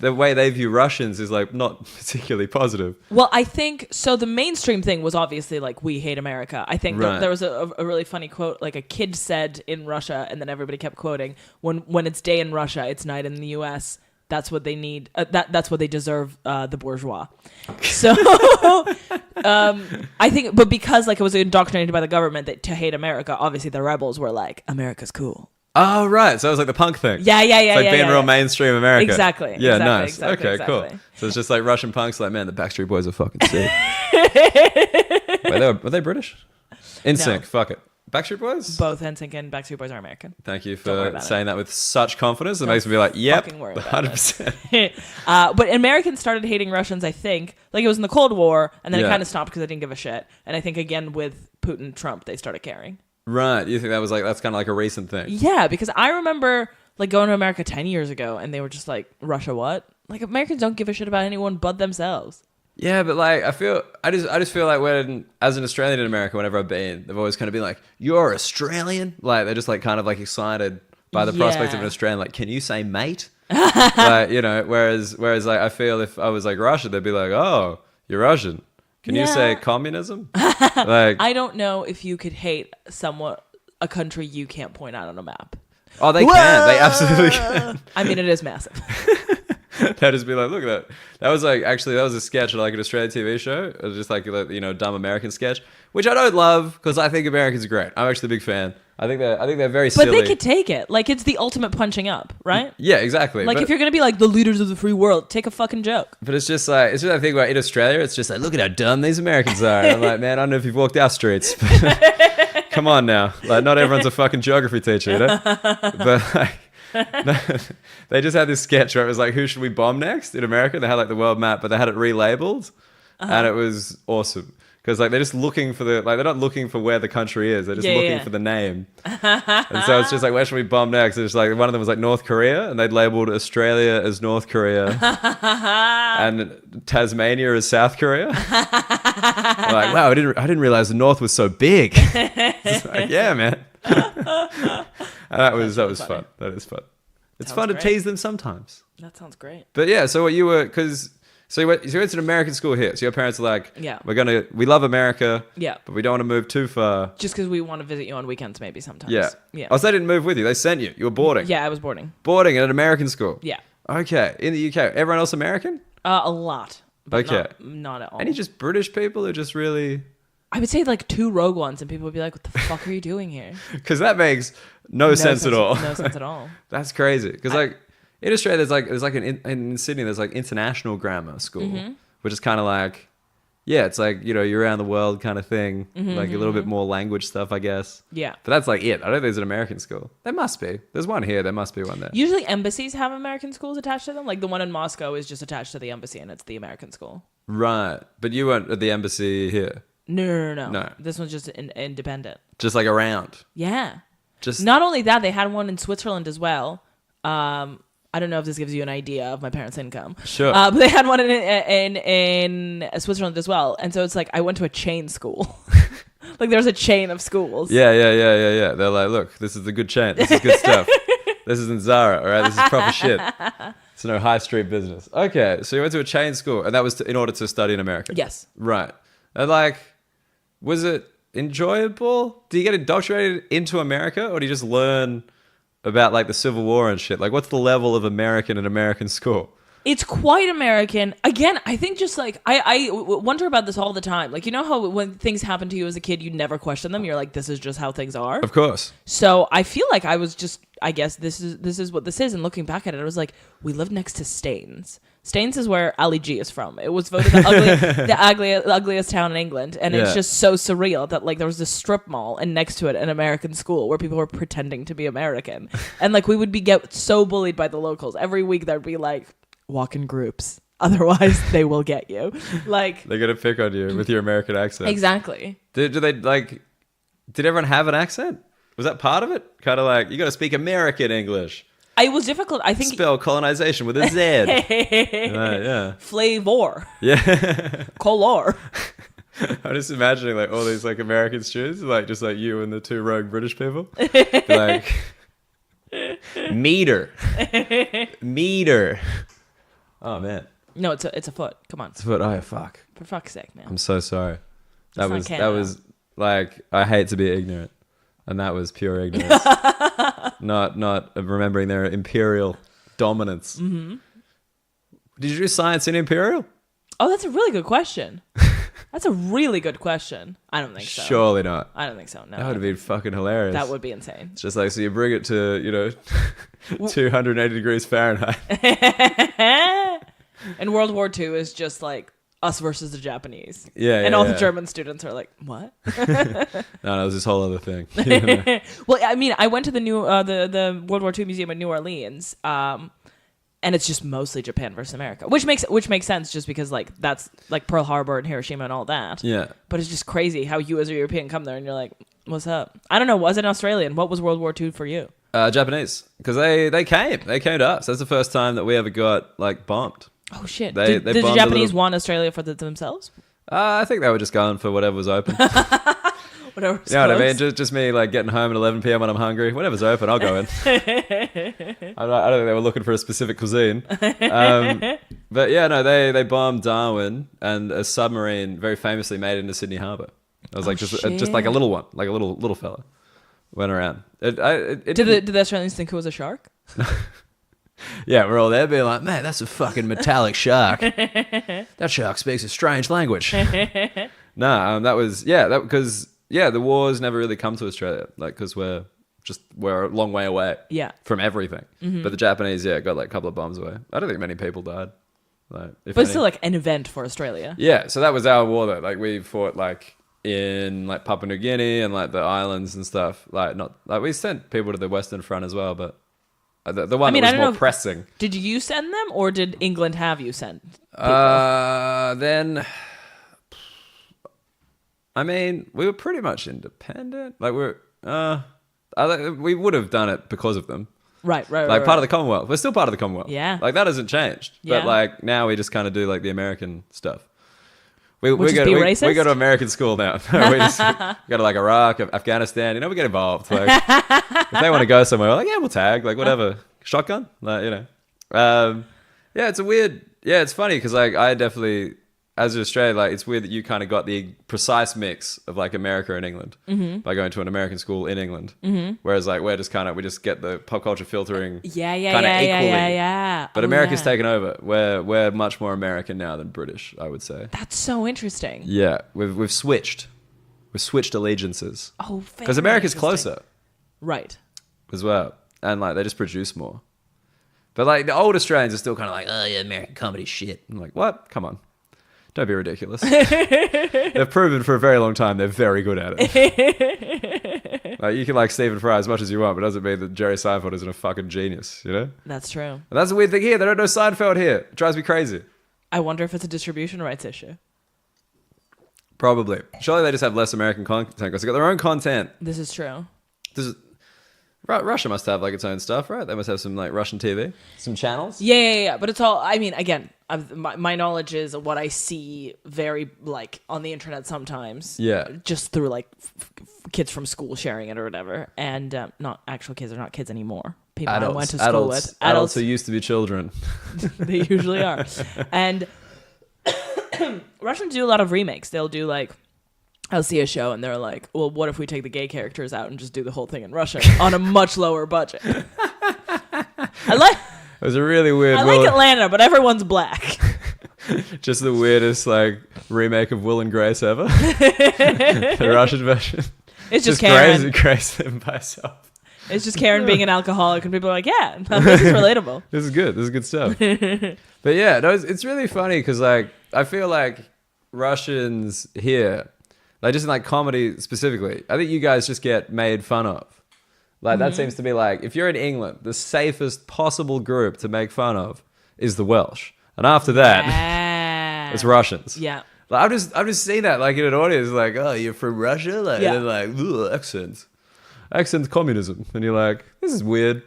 the way they view Russians is like not particularly positive. Well, I think so. The mainstream thing was obviously like we hate America. I think Right. there was a really funny quote, like a kid said in Russia, and then everybody kept quoting, when it's day in Russia, it's night in the U.S. That's what they need. That's what they deserve. The bourgeois. So I think, but because like it was indoctrinated by the government that to hate America, obviously the rebels were like, America's cool. Oh, right. So it was like the punk thing. Yeah. It's like being real mainstame America. Exactly. Yeah, exactly, nice. exactly, Okay, exactly. cool. So it's just like Russian punks like, man, the Backstreet Boys are fucking sick. Wait, were they British? NSYNC, No. fuck it. Backstreet Boys? Both NSYNC and Backstreet Boys are American. Thank you Don't worry for about saying that with such confidence. It makes me be like, yep, fucking worry about 100%. But Americans started hating Russians, I think. Like it was in the Cold War, and then Yeah. it kind of stopped because they didn't give a shit. And I think again with Putin, Trump, they started caring. Right. You think that was like, that's kind of like a recent thing? Yeah, because I remember like going to America 10 years ago, and they were just like, Russia what? Like Americans don't give a shit about anyone but themselves. Yeah, but like I just feel like when as an Australian in America, whenever I've been, they've always kind of been like, "You're Australian," like they're just like kind of like excited by the prospect of an Yeah. Australian. Like, can you say mate? Like, you know, whereas like I feel if I was like Russian, they'd be like, "Oh, you're Russian. Can you Yeah. say communism?" Like, I don't know if you could hate a country you can't point out on a map. oh, they can. They absolutely can. I mean, it is massive. They'd just be like, look at that. That was like, actually, that was a sketch of like an Australian TV show. It was just like, you know, dumb American sketch, which I don't love because I think Americans are great. I'm actually a big fan. I think they're very silly. But they could take it. Like, it's the ultimate punching up, right? Yeah, exactly. Like, if you're going to be like the leaders of the free world, take a fucking joke. But it's just like, it's just I think about in Australia, it's just like, look at how dumb these Americans are. And I'm like, man, I don't know if you've walked our streets. But come on now. Like, not everyone's a fucking geography teacher, you know? But like, no, they just had this sketch where it was like, who should we bomb next in America? They had like the world map, but they had it relabeled. And it was awesome. Because like they're just looking for they're not looking for where the country is. They're just looking for the name. And so it's just like, where should we bomb next? It's like one of them was like North Korea, and they'd labeled Australia as North Korea and Tasmania as South Korea. Like, wow, I didn't realize the North was so big. It's like, yeah, man. And that was fun. That is fun. It's fun to tease them sometimes. That sounds great. But yeah, so what you were So you went to an American school here. So your parents are like, yeah, we love America, yeah, but we don't want to move too far. Just because we want to visit you on weekends, maybe sometimes. Yeah. Oh, so they didn't move with you. They sent you. You were boarding. Yeah, I was boarding. Boarding at an American school. Yeah. Okay. In the UK. Everyone else American? A lot. But okay. Not at all. Any just British people who just really... I would say like 2 rogue ones, and people would be like, what the fuck are you doing here? Because that makes no sense at all. No sense at all. That's crazy. Because like in Australia, there's like in Sydney, there's like international grammar school. Which is kind of like, yeah, it's like, you know, you're around the world kind of thing. Like a little bit more language stuff, I guess. Yeah. But that's like it. I don't think there's an American school. There must be. There's one here. There must be one there. Usually embassies have American schools attached to them. Like the one in Moscow is just attached to the embassy, and it's the American school. Right. But you weren't at the embassy here. No. This one's just independent. Just like around. Yeah. Just not only that, they had one in Switzerland as well. I don't know if this gives you an idea of my parents' income. Sure. But they had one in Switzerland as well. And so it's like I went to a chain school. Like there's a chain of schools. Yeah. They're like, look, this is the good chain. This is good stuff. This isn't Zara, all right? This is proper shit. It's no high street business. Okay, so you went to a chain school, and that was in order to study in America. Yes. Right. And like, was it enjoyable? Do you get indoctrinated into America, or do you just learn about like the Civil War and shit? Like, what's the level of American in American school? It's quite American. Again, I think just like I wonder about this all the time. Like, you know how when things happen to you as a kid, you never question them. You're like, this is just how things are. Of course. So I feel like I was just, I guess this is what this is. And looking back at it, I was like, we live next to Staines. Staines is where Ali G is from. It was voted the ugliest town in England. And it's just so surreal that like there was this strip mall and next to it an American school where people were pretending to be American. And like we would get so bullied by the locals. Every week there'd be like, walk in groups. Otherwise they will get you. Like they're going to pick on you with your American accent. Exactly. Did everyone have an accent? Was that part of it? Kind of like, you got to speak American English. It was difficult. I think spell colonization with a Z. Yeah. Flavor. Yeah. Color. I'm just imagining like all these like American students, like just like you and the 2 rogue British people. Like meter. Oh man. No, it's a foot. Come on. It's a foot. Oh fuck. For fuck's sake, man. I'm so sorry. That was like, I hate to be ignorant. And that was pure ignorance. not remembering their imperial dominance. Mm-hmm. Did you do science in imperial? Oh, that's a really good question. That's a really good question. I don't think so. Surely not. I don't think so. No. That would have been fucking hilarious. That would be insane. It's just like, so you bring it to, you know, 280 degrees Fahrenheit. And World War II is just like us versus the Japanese. Yeah. And all the German students are like, what? No, it was this whole other thing. Well, I mean, I went to the the World War II museum in New Orleans. And it's just mostly Japan versus America, which makes sense just because like that's like Pearl Harbor and Hiroshima and all that. Yeah. But it's just crazy how you as a European come there and you're like, what's up? I don't know. Was it Australian? What was World War II for you? Japanese, because they came to us. That's the first time that we ever got like bombed. Oh shit! They did the Japanese want Australia for themselves? I think they were just going for whatever was open. Whatever. You know what I mean? Just me like getting home at 11 p.m. when I'm hungry. Whatever's open, I'll go in. I don't think they were looking for a specific cuisine. But yeah, no, they bombed Darwin, and a submarine very famously made it into Sydney Harbour. It was like just like a little one, like a little fella went around. Did the Australians think it was a shark? Yeah, we're all there being like, man, that's a fucking metallic shark. That shark speaks a strange language. That was, because the wars never really come to Australia, like, because we're a long way away from everything. But the Japanese, got like a couple of bombs away. I don't think many people died. Like, but still like an event for Australia. Yeah, so that was our war though. Like we fought like in like Papua New Guinea and like the islands and stuff. Like not like we sent people to the Western Front as well, but the one that was more pressing. Did you send them or did England have you send people? Then I mean, we were pretty much independent. Like we would have done it because of them. Right. Like part of the Commonwealth. We're still part of the Commonwealth. Yeah. Like that hasn't changed. Yeah. But like now we just kind of do like the American stuff. We go to American school now. We just go to like Iraq, Afghanistan. We get involved. Like if they want to go somewhere, we're like, yeah, we'll tag. Like whatever. Shotgun. Like, it's a weird. Yeah, it's funny because like I definitely, as an Australian, like it's weird that you kind of got the precise mix of like America and England by going to an American school in England, whereas like we just get the pop culture filtering equally. But America's taken over. We're much more American now than British, I would say. That's so interesting. Yeah, we've switched allegiances. Oh, because America's closer, right? As well, and like they just produce more. But like the old Australians are still kind of like, oh yeah, American comedy shit. I'm like, what? Come on. Don't be ridiculous. They've proven for a very long time they're very good at it. Like you can like Stephen Fry as much as you want, but it doesn't mean that Jerry Seinfeld isn't a fucking genius, you know? That's true. And that's the weird thing here. They don't know Seinfeld here. It drives me crazy. I wonder if it's a distribution rights issue. Probably. Surely they just have less American content because they got their own content. This is true. Russia must have like its own stuff, right? They must have some like Russian TV, some channels. Yeah. But it's all. I mean, again, my knowledge is what I see very like on the internet sometimes. Yeah. Just through like kids from school sharing it or whatever, and not actual kids. They're not kids anymore. People I went to school with. Adults who used to be children. They usually are, and Russians do a lot of remakes. They'll do like. I'll see a show and they're like, well, what if we take the gay characters out and just do the whole thing in Russian on a much lower budget? It was a really weird. I like Atlanta, but everyone's black. Just the weirdest like remake of Will and Grace ever. The Russian version. It's just Karen. Grace by herself. It's just Karen being an alcoholic, and people are like, yeah, this is relatable. This is good. This is good stuff. But yeah, no, it's really funny because like I feel like Russians here. Like just in like comedy specifically, I think you guys just get made fun of. Like that seems to be like, if you're in England, the safest possible group to make fun of is the Welsh. And after that, it's Russians. Yeah. Like I've just seen that like in an audience, like, oh, you're from Russia? Like, and then like, ugh, accent communism. And you're like, this is weird.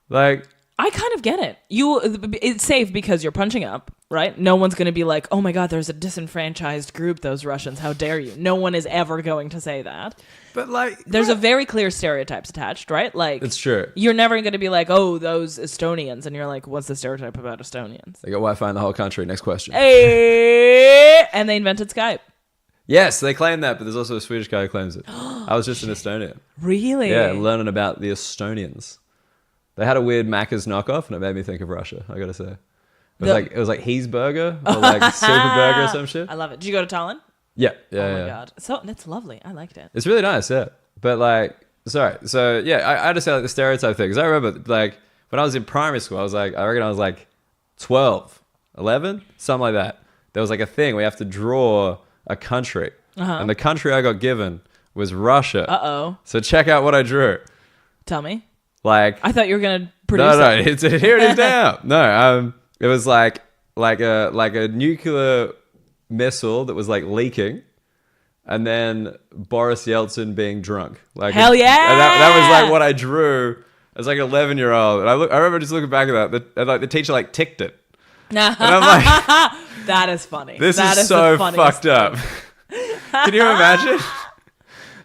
Like, I kind of get it. It's safe because you're punching up, right? No one's going to be like, oh my God, there's a disenfranchised group, those Russians. How dare you? No one is ever going to say that. But like... There's a very clear stereotypes attached, right? Like... It's true. You're never going to be like, oh, those Estonians. And you're like, what's the stereotype about Estonians? They got Wi-Fi in the whole country. Next question. Hey! And they invented Skype. Yes, they claim that, but there's also a Swedish guy who claims it. I was just in Estonia. Really? Yeah, learning about the Estonians. They had a weird Macca's knockoff, and it made me think of Russia. I gotta say, it was like He's Burger or like Super Burger or some shit. I love it. Did you go to Tallinn? Yeah. Oh my God, so that's lovely. I liked it. It's really nice, yeah. But like, sorry. So yeah, I just say like the stereotype thing because I remember like when I was in primary school, I reckon I was like 12, 11, something like that. There was like a thing we have to draw a country, and the country I got given was Russia. Uh-oh. So check out what I drew. Tell me. Like I thought you were gonna produce. No, here it is now. No, it was like a nuclear missile that was like leaking, and then Boris Yeltsin being drunk. Like hell yeah! And that was like what I drew as like an 11-year-old. And I remember just looking back at that. And like the teacher like ticked it. And I'm like, that is funny. This is so fucked up. Can you imagine?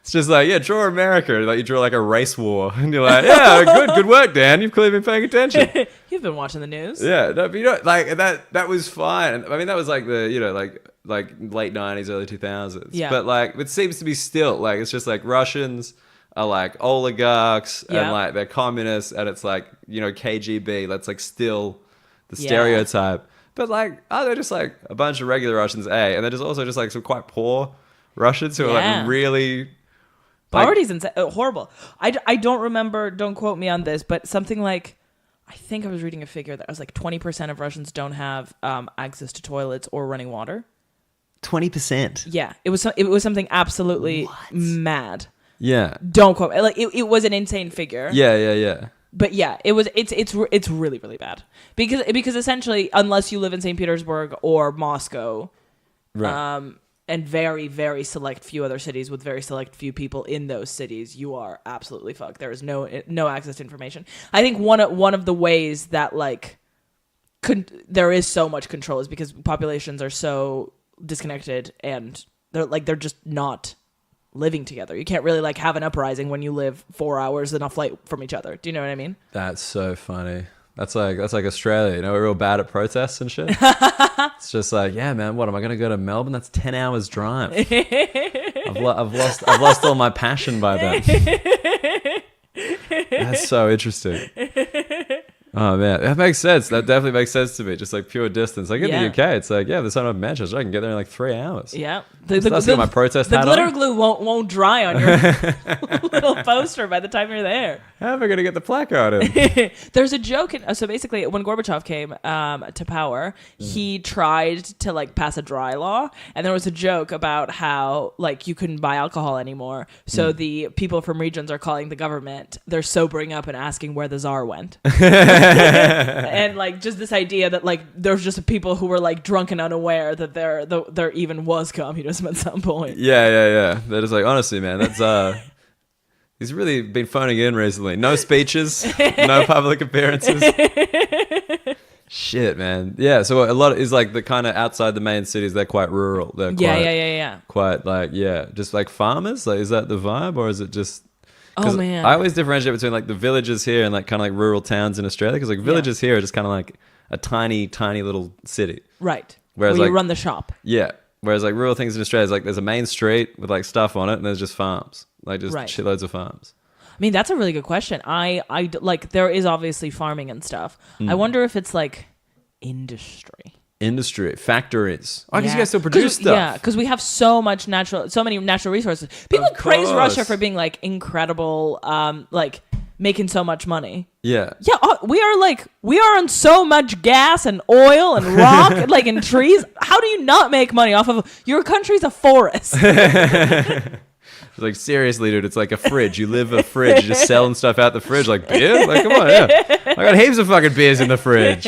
It's just like, yeah, draw America. Like you draw like a race war. And you're like, yeah, good work, Dan. You've clearly been paying attention. You've been watching the news. Yeah, no, but you know, like that was fine. I mean, that was like the, you know, like late 90s, early 2000s. Yeah. But like, it seems to be still like, it's just like Russians are like oligarchs Yeah. and like they're communists, and it's like, you know, KGB. That's like still the Yeah. stereotype. But like, they're just like a bunch of regular Russians, and then there's also just like some quite poor Russians who are Yeah. like really. Poverty's horrible. I don't remember, don't quote me on this, but something like, I think I was reading a figure that was like 20% of Russians don't have access to toilets or running water. 20%. Yeah, it was something absolutely mad. Yeah. Don't quote me. Like it was an insane figure. Yeah. But yeah, it's really, really bad because essentially, unless you live in St. Petersburg or Moscow, Right. and very, very select few other cities with very select few people in those cities, you are absolutely fucked. There is no access to information. I think one of the ways that like there is so much control is because populations are so disconnected and they're just not living together. You can't really like have an uprising when you live 4 hours in a flight from each other. Do you know what I mean? That's so funny. That's like Australia. You know, we're real bad at protests and shit. It's just like, yeah, man. What am I gonna go to Melbourne? That's 10 hours drive. I've lost all my passion by then. That's so interesting. Oh man, that makes sense. That definitely makes sense to me. Just like pure distance. Like in the UK, it's like, yeah, the sun of Manchester, I can get there in like 3 hours. Yeah, That's got my protest hat glitter on. glue won't dry on your little poster by the time you're there. How am I gonna get the placard in? There's a joke. So basically, when Gorbachev came to power, he tried to like pass a dry law, and there was a joke about how like you couldn't buy alcohol anymore. So the people from regions are calling the government. They're sobering up and asking where the czar went. And like just this idea that like there's just people who were like drunk and unaware that there even was communism at some point. Yeah. They're just like, honestly, man, that's he's really been phoning it in recently. No speeches, no public appearances. Shit, man. Yeah, so a lot is like the kind of outside the main cities. They're quite rural. They're Yeah. quite like just like farmers. Like, is that the vibe, or is it just? Oh man, I always differentiate between like the villages here and like kind of like rural towns in Australia, because like villages here are just kind of like a tiny little city. Right. Whereas where like you run the shop. Yeah. Whereas like rural things in Australia is like there's a main street with like stuff on it, and there's just farms, like just shitloads of farms. I mean, that's a really good question. I like there is obviously farming and stuff. I wonder if it's like industry, factories. Oh, I guess you guys still produce stuff. Yeah, because we have so many natural resources. People praise Russia for being like incredible, like making so much money. Yeah. We are on so much gas and oil and rock and like and trees. How do you not make money off of your country's a forest? It's like, seriously, dude, it's like a fridge. You live a fridge. You're just selling stuff out the fridge like beer. Like, come on, yeah. I got heaps of fucking beers in the fridge.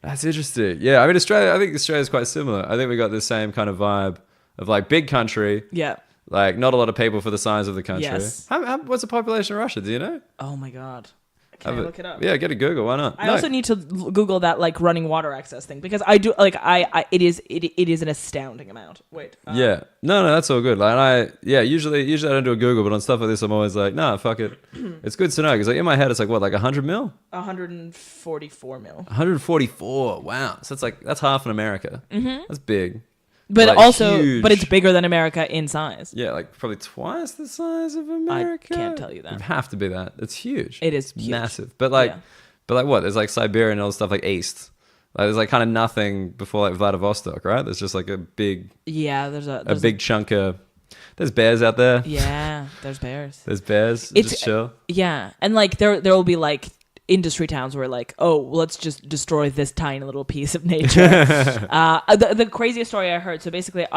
That's interesting. Yeah, I mean, I think Australia's quite similar. I think we got the same kind of vibe of like big country. Yeah. Like not a lot of people for the size of the country. Yes. What's the population of Russia? Do you know? Oh my God. Can I look it up? Yeah, get a Google. Why not? I also need to Google that like running water access thing, because I do like it is an astounding amount. Wait. Yeah. No, that's all good. Like usually I don't do a Google, but on stuff like this, I'm always like, nah, fuck it. It's good to know, because like in my head, it's like what, like 100 mil? 144 mil. 144. Wow. So that's half in America. Mm-hmm. That's big. But like also, huge. but it's bigger than America in size. Yeah, like probably twice the size of America. I can't tell you that. It'd have to be that. It's huge. It is huge. Massive. But like what? There's like Siberia and all the stuff like east. Like there's like kind of nothing before like Vladivostok, right? There's just like a big. Yeah, there's a big chunk of. There's bears out there. Yeah, there's bears. There's bears. Just chill. Yeah, and like there will be like industry towns where like, oh, let's just destroy this tiny little piece of nature. The craziest story I heard. So basically,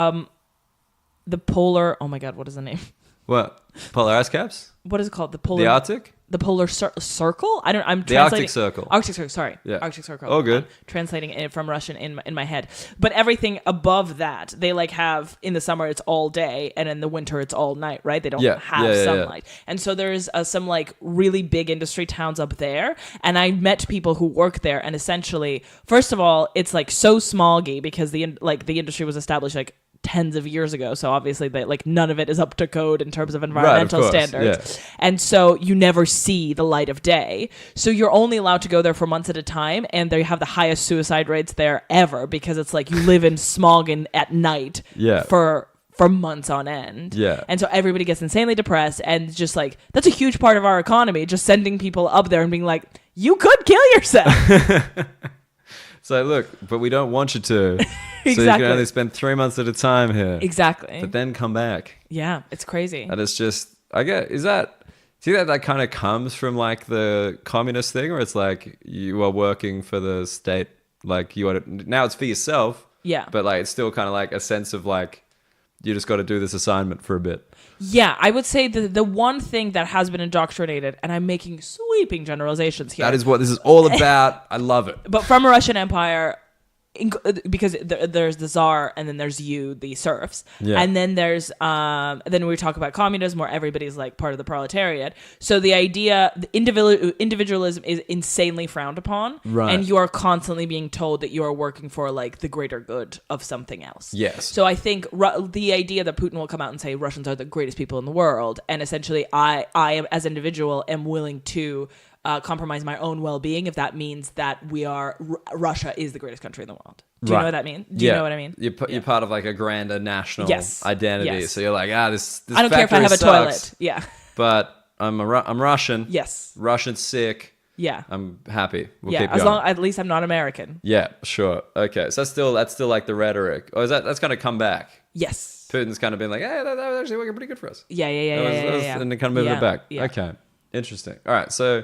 the polar. Oh my God, what is the name? What? Polar ice caps? What is it called? The Arctic? The polar circle? I'm the Arctic Circle. Arctic Circle, sorry. Yeah. Arctic Circle. Oh, good. I'm translating it from Russian in my head. But everything above that, they like have, in the summer it's all day, and in the winter it's all night, right? They don't have sunlight. And so there's some like really big industry towns up there, and I met people who work there, and essentially, first of all, it's like so smoggy because the industry was established like tens of years ago, so obviously like none of it is up to code in terms of environmental standards, and so you never see the light of day, so you're only allowed to go there for months at a time, and they have the highest suicide rates there ever, because it's like you live in smog at night for for months on end. Yeah. And so everybody gets insanely depressed, and just like, that's a huge part of our economy, just sending people up there and being like, you could kill yourself. So look, but we don't want you to. Exactly. So you can only spend 3 months at a time here. Exactly. But then come back. Yeah, it's crazy. And it's just, do you think that kind of comes from like the communist thing, or it's like you are working for the state, like now it's for yourself. Yeah. But like, it's still kind of like a sense of like, you just got to do this assignment for a bit. Yeah, I would say the one thing that has been indoctrinated, and I'm making sweeping generalizations here. That is what this is all about. I love it. But from a Russian Empire, because there's the Tsar, and then there's you, the serfs, and then there's then we talk about communism, where everybody's like part of the proletariat. So the idea, individualism is insanely frowned upon, and you are constantly being told that you are working for like the greater good of something else. Yes. So I think the idea that Putin will come out and say Russians are the greatest people in the world, and essentially I am, as an individual, am willing to compromise my own well-being if that means that Russia is the greatest country in the world. Do you know what that means? Do you know what I mean? You're part of like a grander national identity. Yes. So you're like, this I don't care if I have a toilet. Yeah. But I'm Russian. Yes. Russian's sick. Yeah. I'm happy. We'll keep as going. long at least I'm not American. Yeah, sure. Okay. So that's still like the rhetoric. Or that's going to come back? Yes. Putin's kind of been like, hey, that was actually working pretty good for us. Yeah. And then kind of moving it back. Yeah. Okay. Interesting. All right. So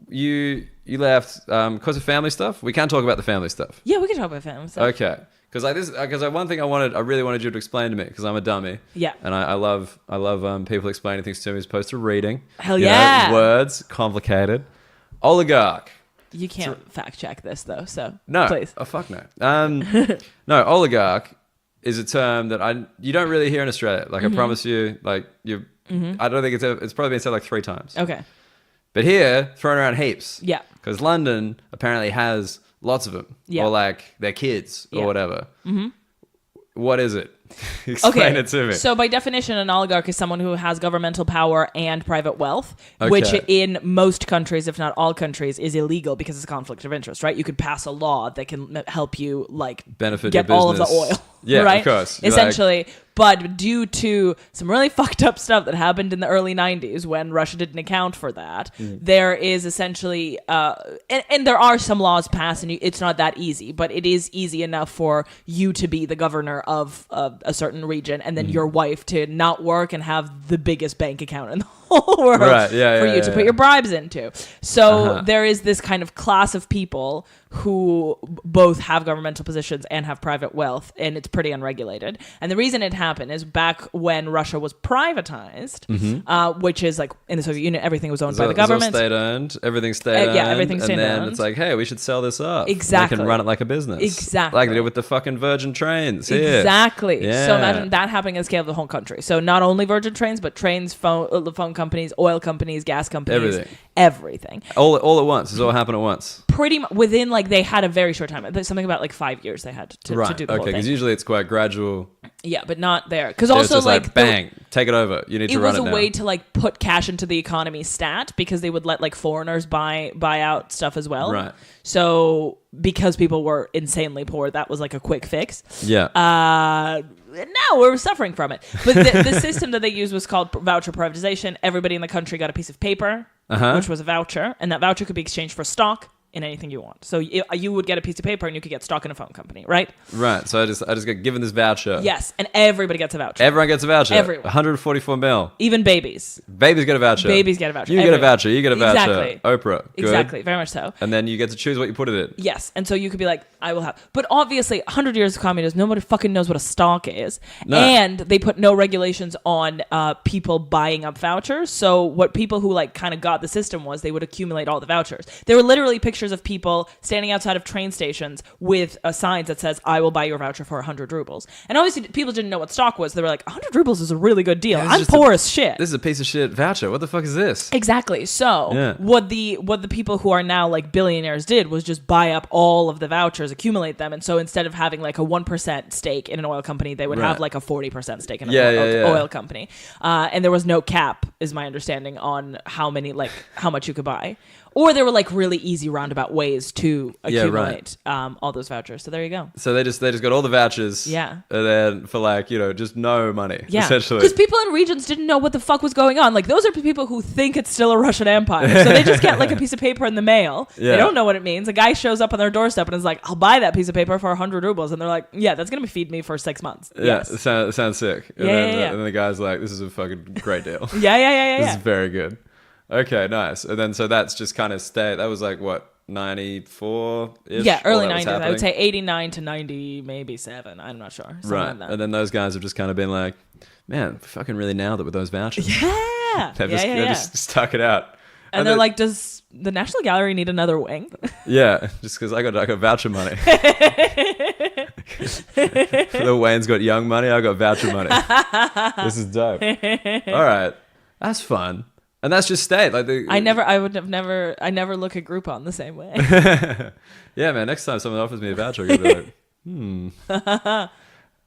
you left because of family stuff. We can talk about the family stuff. Yeah, we can talk about family stuff. Okay, because one thing I really wanted you to explain to me, because I'm a dummy. Yeah, and I love people explaining things to me as opposed to reading. Hell yeah, words complicated. Oligarch. You can't fact check this though, so no, please. Oh fuck no. No, oligarch is a term that you don't really hear in Australia. Like I promise you, like you. I don't think it's probably been said like 3 times. Okay. But here, thrown around heaps. Yeah. Because London apparently has lots of them. Yeah. Or like their kids or whatever. Mm-hmm. What is it? Explain it to me. So by definition, an oligarch is someone who has governmental power and private wealth, which in most countries, if not all countries, is illegal because it's a conflict of interest, right? You could pass a law that can help you like benefit get your all of the oil. Yeah, right? Of course. Essentially. But due to some really fucked up stuff that happened in the early 90s when Russia didn't account for that, there is essentially, and there are some laws passed, and it's not that easy, but it is easy enough for you to be the governor of a certain region, and then your wife to not work and have the biggest bank account in the whole world for you to put your bribes into. So there is this kind of class of people who both have governmental positions and have private wealth, and it's pretty unregulated. And the reason it happened is back when Russia was privatized, which is like in the Soviet Union, everything was owned by the government. It's all state-owned. Everything's state-owned. Yeah, everything's state-owned. And then it's like, hey, we should sell this up. Exactly. They can run it like a business. Exactly. Like they did with the fucking Virgin trains here. Exactly. Yeah. So imagine that happening at the scale of the whole country. So not only Virgin trains, but trains, phone companies, oil companies, gas companies. Everything. All at once. It's all happened at once. Pretty much within like they had a very short time. There's something about like 5 years they had to do the whole thing. Okay, because usually it's quite gradual. Yeah, but not there. Because also just like bang, take it over. You need to run it now. It was a way to like put cash into the economy stat, because they would let like foreigners buy out stuff as well. Right. So because people were insanely poor, that was like a quick fix. Yeah. Now we're suffering from it. But the system that they used was called voucher privatization. Everybody in the country got a piece of paper, which was a voucher, and that voucher could be exchanged for stock in anything you want. So you would get a piece of paper and you could get stock in a phone company, right? Right. So I just get given this voucher. Yes, and everybody gets a voucher. Everyone gets a voucher. Everyone. 144 mil. Even babies. Babies get a voucher. Babies get a voucher. You get a voucher. You get a voucher. Exactly. Oprah. Good. Exactly. Very much so. And then you get to choose what you put it in. Yes. And so you could be like, I will have. But obviously, 100 years of communism, nobody fucking knows what a stock is. No. And they put no regulations on people buying up vouchers. So what people who like kind of got the system was they would accumulate all the vouchers. There were literally pictures of people standing outside of train stations with signs that says, I will buy your voucher for 100 rubles. And obviously people didn't know what stock was. They were like, 100 rubles is a really good deal. Yeah, I'm poor as shit. This is a piece of shit voucher. What the fuck is this? Exactly. So what the people who are now like billionaires did was just buy up all of the vouchers, accumulate them. And so instead of having like a 1% stake in an oil company, they would have like a 40% stake in an oil company. And there was no cap, is my understanding, on how much you could buy. Or there were like really easy roundabout ways to Yeah, accumulate all those vouchers. So there you go. So they just got all the vouchers. Yeah. And then for like, just no money. Yeah. Essentially. Because people in regions didn't know what the fuck was going on. Like those are people who think it's still a Russian empire. So they just get like a piece of paper in the mail. Yeah. They don't know what it means. A guy shows up on their doorstep and is like, I'll buy that piece of paper for 100 rubles. And they're like, yeah, that's going to feed me for 6 months. Yeah, Yes. it sounds sick. And then the guy's like, this is a fucking great deal. Yeah. This is very good. Okay, nice. And then so that's just kind of stayed. That was like what, 94-ish? Yeah, early 90s. I happening? would say 89 to 90, maybe 7. I'm not sure. Something Right. like that. And then those guys have just kind of been like, man, we fucking really nailed it with those vouchers. Yeah. They've just stuck it out. And they're like, does the National Gallery need another wing? Yeah, just because I got voucher money. The Wayne's got young money, I got voucher money. This is dope. All right, that's fun, and that's just stayed. Like I never look at Groupon the same way. Yeah, man. Next time someone offers me a voucher, I'm gonna be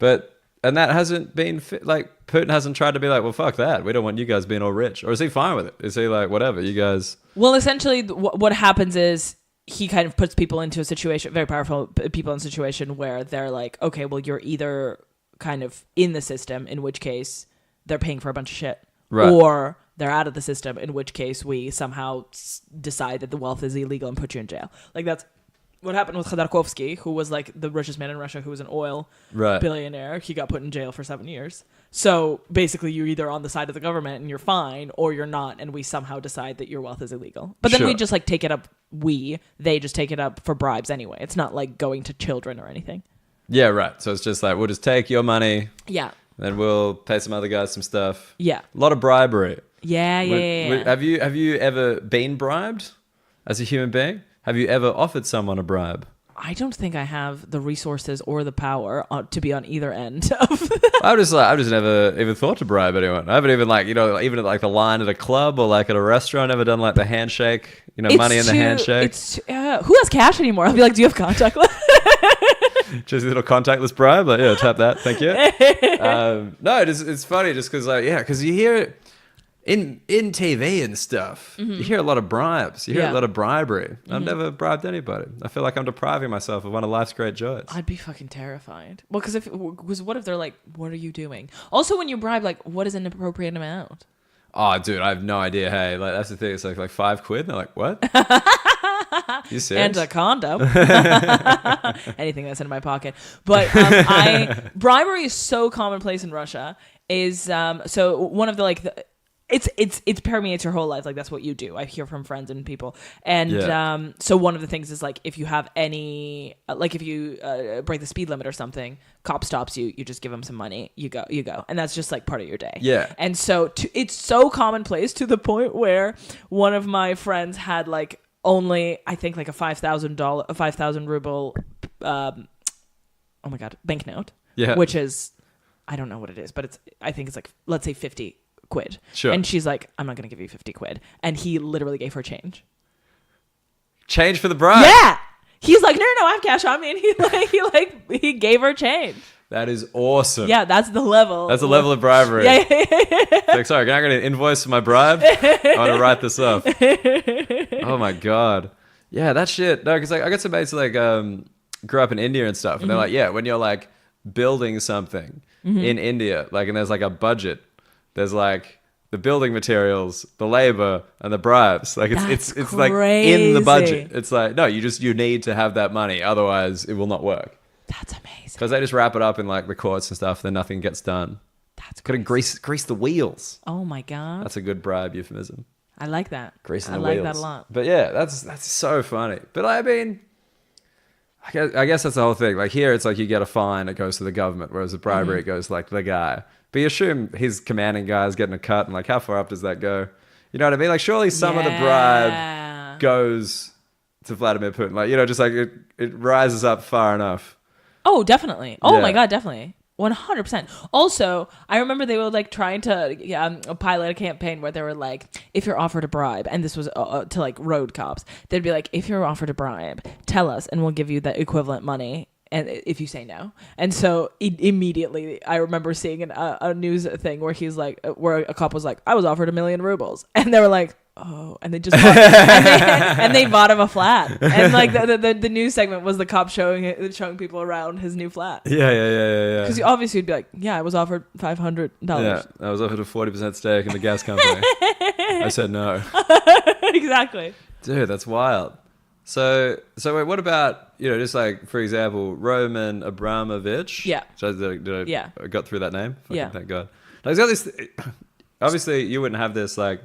like, and that hasn't been like Putin hasn't tried to be like, well, fuck that. We don't want you guys being all rich, or is he fine with it? Is he like, whatever, you guys? Well, essentially, what happens is he kind of puts people into a situation, very powerful people in a situation where they're like, okay, well, you're either kind of in the system, in which case they're paying for a bunch of shit, right, or they're out of the system, in which case we somehow decide that the wealth is illegal and put you in jail. Like that's what happened with Khodorkovsky, who was like the richest man in Russia, who was an oil billionaire. He got put in jail for 7 years. So basically, you're either on the side of the government and you're fine, or you're not, and we somehow decide that your wealth is illegal. But then we just like take it up. They just take it up for bribes anyway. It's not like going to children or anything. Yeah, right. So it's just like, we'll just take your money. Yeah. Then we'll pay some other guys some stuff. Yeah. A lot of bribery. Yeah. Have you ever been bribed as a human being? Have you ever offered someone a bribe? I don't think I have the resources or the power to be on either end of. I've just never even thought to bribe anyone. I haven't even even at like the line at a club or like at a restaurant. Never done like the handshake. Money in the handshake. Who has cash anymore? I'll be like, do you have contactless? Just a little contactless bribe. Like, yeah, tap that. Thank you. No, it's funny just because because you hear in TV and stuff, you hear a lot of bribes. You hear a lot of bribery. I've never bribed anybody. I feel like I'm depriving myself of one of life's great joys. I'd be fucking terrified. Well, because what if they're like, what are you doing? Also, when you bribe, like, what is an appropriate amount? Oh, dude, I have no idea. Hey, like that's the thing. It's like $5. And they're like, what? You serious? And a condom. Anything that's in my pocket. But bribery is so commonplace in Russia. So one of the it permeates your whole life. Like that's what you do. I hear from friends and people. And so one of the things is like if you have any if you break the speed limit or something, cop stops you, you just give them some money, you go, and that's just like part of your day. Yeah. And so it's so commonplace to the point where one of my friends had like only I think like a $5,000 ruble banknote. Yeah. Which is I don't know what it is, but I think it's like let's say 50 quid. Sure. And she's like, I'm not going to give you 50 quid. And he literally gave her change. Change for the bribe? Yeah. He's like, no, I have cash on me. And he gave her change. That is awesome. Yeah, that's the level. That's the level of bribery. Yeah. Like, sorry, can I get an invoice for my bribe? I want to write this off. Oh my God. Yeah, that shit. No, because I got some mates like grew up in India and stuff. And they're like, yeah, when you're like building something in India, like, and there's like a budget, there's like the building materials, the labor, and the bribes. Like it's like in the budget. It's like, no, you need to have that money. Otherwise it will not work. That's amazing. Because they just wrap it up in like the courts and stuff. Then nothing gets done. That's gotta grease the wheels. Oh my God. That's a good bribe euphemism. I like that. Greasing the wheels. I like that a lot. But yeah, that's so funny. But I mean, I guess that's the whole thing. Like here, it's like you get a fine, it goes to the government, whereas the bribery, it goes like the guy. But you assume his commanding guy is getting a cut, and like how far up does that go? You know what I mean? Like surely some of the bribe goes to Vladimir Putin. Like, just like it rises up far enough. Oh, definitely. Oh my God, definitely. 100%. Also, I remember they were like trying to pilot a campaign where they were like, if you're offered a bribe, and this was to like road cops, they'd be like, if you're offered a bribe, tell us and we'll give you the equivalent money. And if you say no. And so immediately I remember seeing a news thing where he's like, where a cop was like, I was offered 1 million rubles. And they were like, oh, and they just bought, and they bought him a flat. And like the news segment was the cop showing people around his new flat. Yeah. Because obviously you'd be like, yeah, I was offered $500. Yeah, I was offered a 40% stake in the gas company. I said no. Exactly. Dude, that's wild. So wait, what about, just like, for example, Roman Abramovich? Yeah. I got through that name? Yeah. Thank God. Like, he's got this, obviously, you wouldn't have this, like...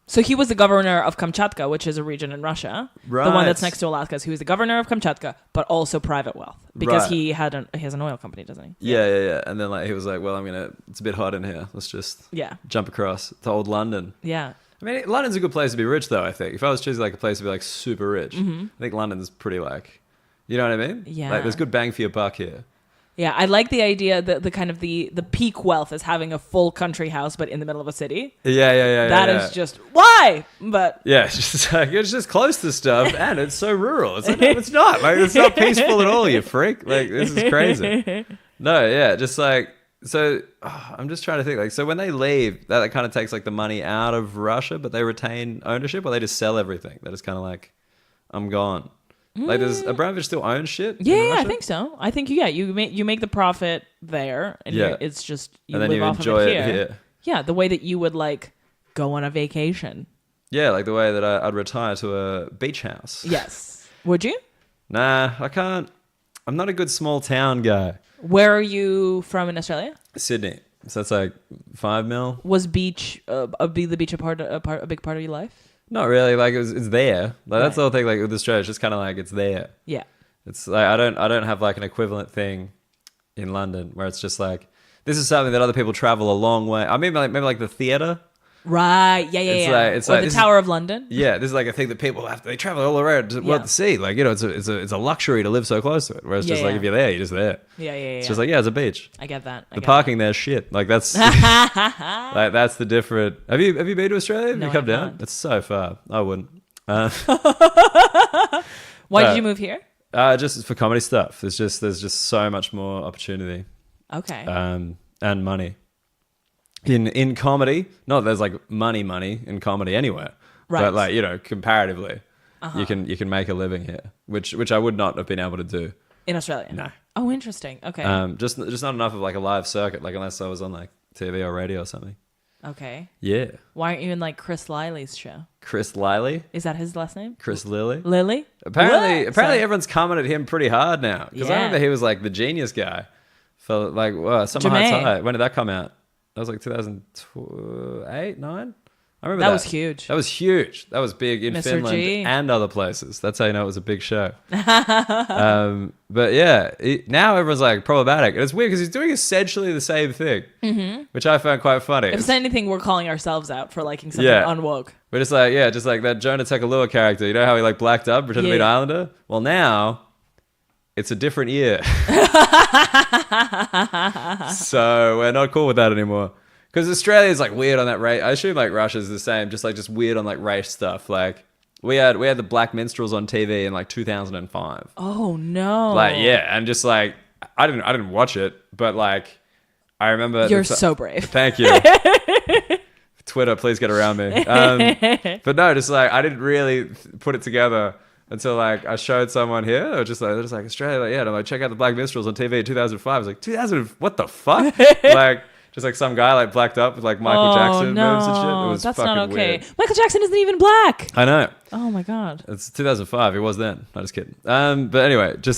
So he was the governor of Kamchatka, which is a region in Russia. Right. The one that's next to Alaska. So he was the governor of Kamchatka, but also private wealth. Because Right. he has an oil company, doesn't he? Yeah. And then, like, he was like, well, it's a bit hot in here. Let's just jump across to old London. Yeah. I mean, London's a good place to be rich, though, I think. If I was choosing, like, a place to be, like, super rich, I think London's pretty, like... You know what I mean? Yeah. Like, there's good bang for your buck here. Yeah, I like the idea that the kind of the peak wealth is having a full country house, but in the middle of a city. Yeah. That is just why, but yeah, it's just close to stuff, and it's so rural. It's like, no, it's not. Like, it's not peaceful at all. You freak. Like, this is crazy. No, yeah, just like so. I'm just trying to think. Like, so when they leave, that kind of takes like the money out of Russia, but they retain ownership, or they just sell everything. They're just kind of like, I'm gone. Like, does Abramovich still own shit? Yeah, I think so. I think you make the profit there, and it's just you and then live you off enjoy of it it here. here. Yeah, the way that you would like go on a vacation. Yeah, like the way that I'd retire to a beach house. Yes. Would you? Nah, I can't. I'm not a good small town guy. Where are you from in Australia? Sydney. So that's like 5 mil. Was beach a big part of your life? Not really. Like it's there. Like that's the whole thing. Like with Australia, it's just kind of like it's there. Yeah. It's like I don't have like an equivalent thing in London where it's just like this is something that other people travel a long way. I mean, maybe like the theater. Right. Yeah. It's like the Tower of London. Yeah, this is like a thing that people they travel all around to see. Like it's a luxury to live so close to it. Whereas just like if you're there, you're just there. Yeah. It's just like it's a beach. I get that. The parking there's shit. Like that's like that's the different. Have you been to Australia? Have No, you come I down? haven't. It's so far. I wouldn't. Why did you move here? Just for comedy stuff. There's just so much more opportunity. Okay. And money. In comedy, not that there's like money in comedy anywhere, right. But like comparatively, you can make a living here, which I would not have been able to do in Australia. No. Oh, interesting. Okay. Just not enough of like a live circuit, like unless I was on like TV or radio or something. Okay. Yeah. Why aren't you in like Chris Liley's show? Chris Liley? Is that his last name? Chris Lilly? Lily? Apparently everyone's coming at him pretty hard now because I Yeah. remember he was like the genius guy for like Summer Jermaine. Heights High. When did that come out? That was like 2008, 9? I remember That was huge. That was huge. That was big in Mr. Finland G. and other places. That's how you know it was a big show. But yeah, now everyone's like problematic. And it's weird because he's doing essentially the same thing, which I found quite funny. If it's anything, we're calling ourselves out for liking something unwoke. But it's like, just like that Jonah Tekalua character. You know how he like blacked up, pretended to be an islander? Well, now it's a different year. So we're not cool with that anymore. Because Australia's like weird on that race. I assume like Russia's the same, just weird on like race stuff. Like we had the Black Minstrels on TV in like 2005. Oh no! Like and just like I didn't watch it, but like I remember. You're so brave. Thank you. Twitter, please get around me. But no, just like I didn't really put it together until like I showed someone here. They're just like Australia, like, and I'm like check out the Black Minstrels on TV in 2005. I was like 2000, what the fuck? Like. Just like some guy like blacked up with like Michael Jackson moves and shit. It was that's fucking not okay. weird. Michael Jackson isn't even black. I know. Oh my god. It's 2005. He was then. I'm just kidding. But anyway, it's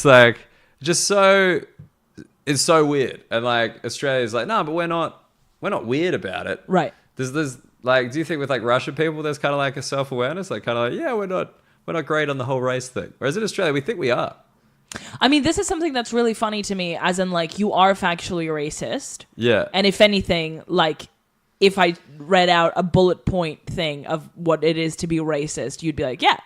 so weird. And like Australia's like, no, but we're not weird about it. Right. There's like, do you think with like Russian people, there's kind of like a self-awareness, like kind of like, yeah, we're not great on the whole race thing. Whereas in Australia, we think we are. I mean, this is something that's really funny to me, as in, like, you are factually racist. Yeah. And if anything, like, if I read out a bullet point thing of what it is to be racist, you'd be like, yeah.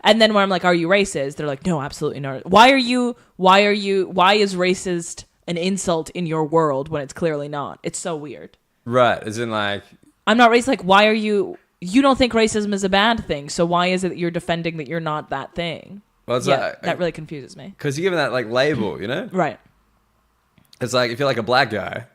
And then when I'm like, are you racist? They're like, no, absolutely not. Why is racist an insult in your world when it's clearly not? It's so weird. Right. As in, like... I'm not racist. Like, why are you... You don't think racism is a bad thing, so why is it that you're defending that you're not that thing? Well, it's that really confuses me. Because you're given that like label, you know? Right. It's like if you're like a black guy,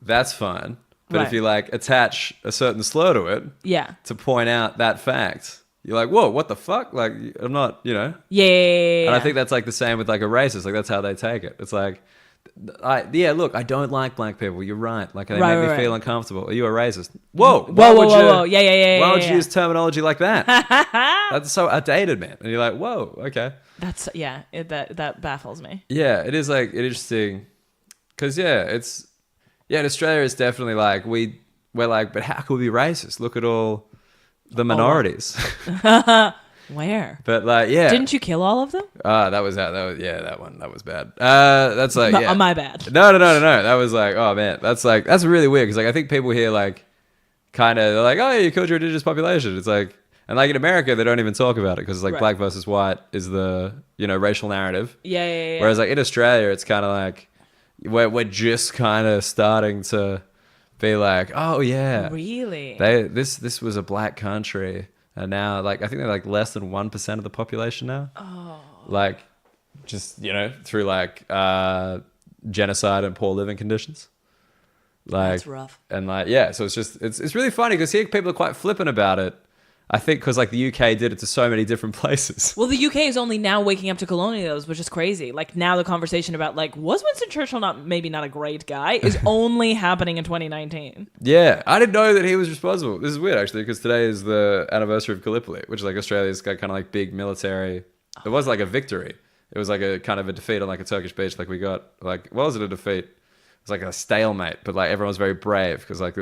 that's fine. But Right. if you like attach a certain slur to it Yeah. to point out that fact, you're like, whoa, what the fuck? Like, I'm not, you know. Yeah. And I think that's like the same with like a racist. Like that's how they take it. It's like, look, I don't like black people. You're right. Like they make me feel uncomfortable. Are you a racist? Whoa, Whoa. Yeah. Why would you use terminology like that? That's so outdated, man. And you're like, whoa, okay. That's that baffles me. Yeah, it is like interesting because in Australia it's definitely like we're like, but how could we be racist? Look at all the minorities. Where? But like, yeah, Didn't you kill all of them? that was bad. That's like, yeah, My bad. No. That was like, oh man, that's really weird because like I think people here like kind of they're like, oh, yeah, you killed your indigenous population. It's like, and like in America they don't even talk about it because like black versus white is the racial narrative. Yeah. Whereas like in Australia it's kind of like we're just kind of starting to be like, oh yeah, Really? this was a black country. And now, like, I think they're like less than 1% of the population now. Oh. Like, just, through like genocide and poor living conditions. Like, that's rough. And like, yeah, so it's really funny because here people are quite flippant about it. I think because like the UK did it to so many different places. Well, the UK is only now waking up to colonialism, which is crazy. Like now the conversation about like, was Winston Churchill maybe not a great guy is only happening in 2019. Yeah, I didn't know that he was responsible. This is weird actually because today is the anniversary of Gallipoli, which is like Australia's kind of like big military. It was like a victory. It was like a kind of a defeat on like a Turkish beach. Like we got like, what was it a defeat? It was like a stalemate, but like everyone was very brave because like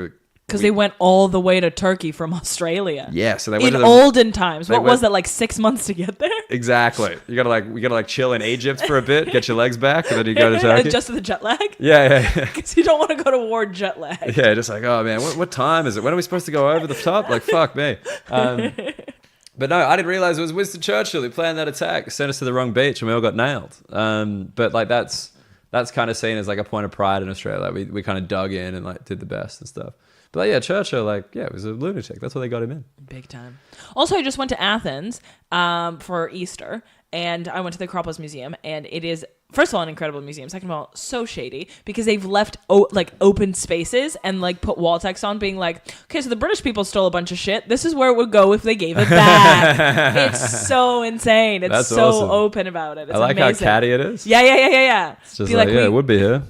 because they went all the way to Turkey from Australia. Yeah, so they went in to olden times. What was that, like 6 months to get there? Exactly. We gotta chill in Egypt for a bit, get your legs back, and then you go to Turkey. Just to the jet lag. Yeah. Because you don't want to go to war jet lag. Yeah, just like, oh man, what time is it? When are we supposed to go over the top? Like, fuck me. But no, I didn't realize it was Winston Churchill who planned that attack, sent us to the wrong beach, and we all got nailed. But like that's kind of seen as like a point of pride in Australia. Like we kind of dug in and like did the best and stuff. But like, yeah, Churchill, was a lunatic. That's why they got him in. Big time. Also, I just went to Athens for Easter, and I went to the Acropolis Museum, and it is, first of all, an incredible museum. Second of all, so shady, because they've left open spaces and like put wall text on being like, okay, so the British people stole a bunch of shit. This is where it would go if they gave it back. It's so insane. It's That's so awesome. open about it. It's I like amazing. how catty it is. Yeah. It's just like, it would be here.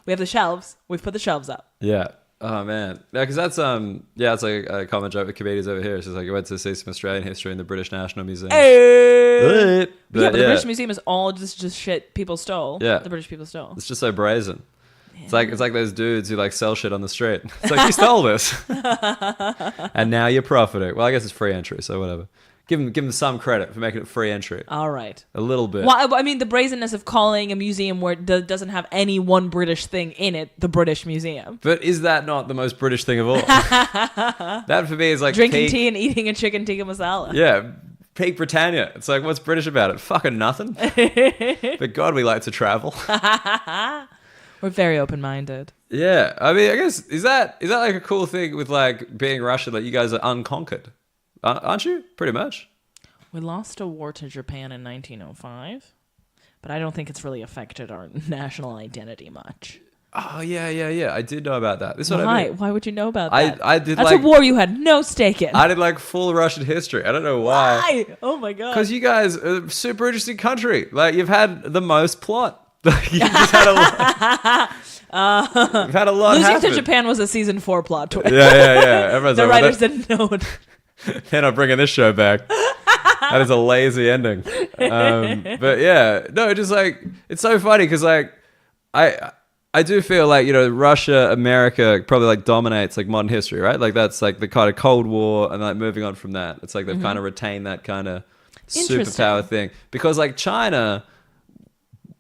We have the shelves. We've put the shelves up. Yeah. Oh man, yeah, because that's it's like a common joke with comedians over here. It's just like you went to see some Australian history in the British National Museum. Hey! But the British Museum is all just shit people stole. Yeah, the British people stole. It's just so brazen. Yeah. It's like those dudes who like sell shit on the street. It's like you stole this, and now you're profiting. Well, I guess it's free entry, so whatever. Give them some credit for making it free entry. All right. A little bit. Well, I mean, the brazenness of calling a museum where it doesn't have any one British thing in it, the British Museum. But is that not the most British thing of all? That for me is like drinking tea and eating a chicken tikka masala. Yeah. Peak Britannia. It's like, what's British about it? Fucking nothing. But God, we like to travel. We're very open-minded. Yeah. I mean, I guess, is that like a cool thing with like being Russian? Like you guys are unconquered. Aren't you? Pretty much. We lost a war to Japan in 1905, but I don't think it's really affected our national identity much. Oh, yeah. I did know about that. This is what Why? I mean. Why would you know about that? I did. That's a war you had no stake in. I did like full Russian history. I don't know why. Why? Oh my God. Because you guys are a super interesting country. Like you've had the most plot. You've just had a lot. You've had a lot Losing happen. to Japan was a season 4 plot twist. Yeah. Everyone's The like, writers didn't know it. They're not bringing this show back. That is a lazy ending. But yeah, no, just like it's so funny because like I do feel like Russia, America probably like dominates like modern history, right? Like that's like the kind of Cold War, and like moving on from that, it's like they've kind of retained that kind of superpower thing because like China,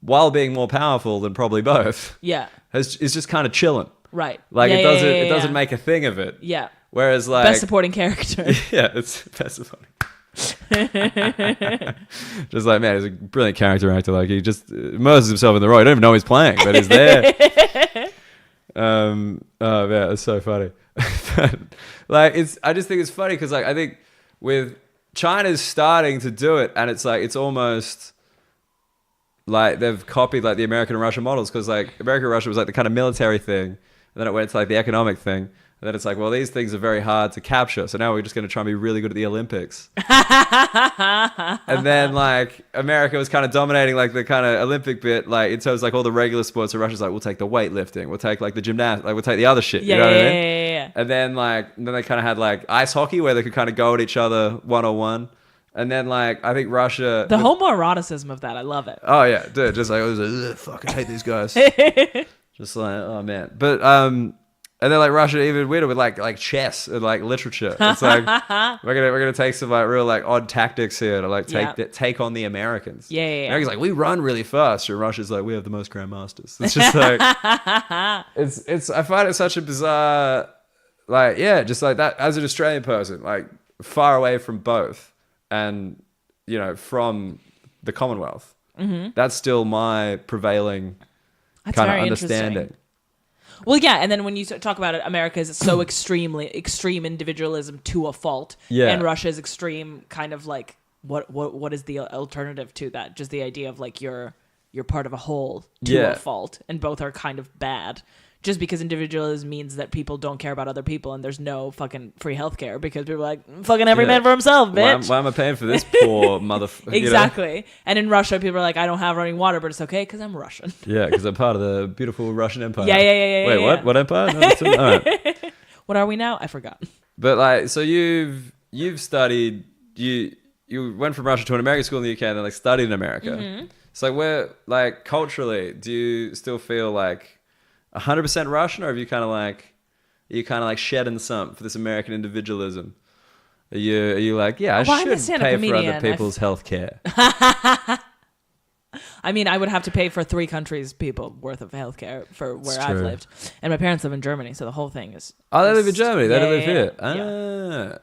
while being more powerful than probably both, is just kind of chilling, right? Like it doesn't make a thing of it, Whereas like best supporting character. Yeah, it's best supporting. Just like, man, he's a brilliant character actor. Like he just immerses himself in the role. You don't even know he's playing, but he's there. Oh man, it's so funny. Like I just think it's funny because like I think with China's starting to do it, and it's like it's almost like they've copied like the American and Russian models because like America and Russia was like the kind of military thing. then it went to like the economic thing. And then it's like, well, these things are very hard to capture. So now we're just going to try and be really good at the Olympics. And then like America was kind of dominating like the kind of Olympic bit, like in terms of like all the regular sports. So Russia's like, we'll take the weightlifting, we'll take like the gymnastics, like we'll take the other shit. Yeah, you know what I mean? yeah. And then they kind of had like ice hockey where they could kind of go at each other one-on-one. And then like I think Russia, The homoeroticism of that, I love it. oh yeah, dude, just like it was like, fucking hate these guys. Just like, oh man. But and then like Russia even weirder with like chess and like literature. It's like we're gonna take some like real like odd tactics here to like take on the Americans. Yeah. Americans like, we run really fast, and Russia's like, we have the most grandmasters. It's just like it's I find it such a bizarre, like, yeah, just like that as an Australian person, like far away from both, and you know, from the Commonwealth. Mm-hmm. That's still my prevailing kind of understanding. Well, yeah, and then when you talk about it, America is so extreme individualism to a fault, and Russia is extreme kind of like what is the alternative to that? Just the idea of like you're part of a whole to a fault, and both are kind of bad. Just because individualism means that people don't care about other people, and there's no fucking free healthcare because people are like, fucking every man for himself, bitch. Why am I paying for this poor motherfucker? Exactly. You know? And in Russia, people are like, I don't have running water, but it's okay because I'm Russian. Yeah, because I'm part of the beautiful Russian Empire. Yeah. Wait, what? What empire? No, all right. What are we now? I forgot. But like, so you've studied, you went from Russia to an American school in the UK and then like studied in America. Mm-hmm. So like, where, like, culturally, do you still feel like 100% Russian, or have you kind of like shedding some for this American individualism? Are you like, yeah, I should pay for other people's health care? I mean, I would have to pay for 3 countries' people worth of healthcare for where I've lived, and my parents live in Germany, so the whole thing is. Oh, they live in Germany. They don't live here. Yeah.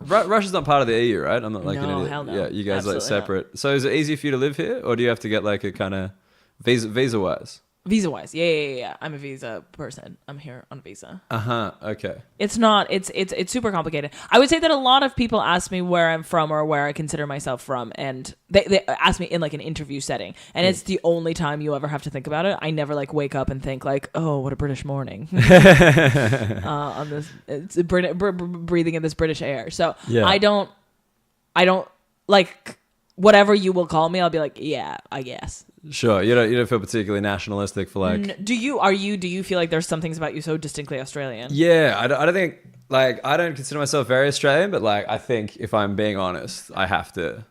Russia's not part of the EU, right? I'm not like no, an idiot. hell no. Yeah, you guys Absolutely like separate. Not. So is it easy for you to live here, or do you have to get like a kind of visa wise? Visa-wise, yeah. I'm a visa person. I'm here on a visa. Okay. It's not. It's super complicated. I would say that a lot of people ask me where I'm from or where I consider myself from, and they ask me in like an interview setting, and it's the only time you ever have to think about it. I never like wake up and think like, oh, what a British morning. On this, it's breathing in this British air. So I don't like whatever you will call me. I'll be like, yeah, I guess. Sure, you don't feel particularly nationalistic for like. Do you feel like there's some things about you so distinctly Australian? Yeah, I don't think like I don't consider myself very Australian, but like I think if I'm being honest, I have to.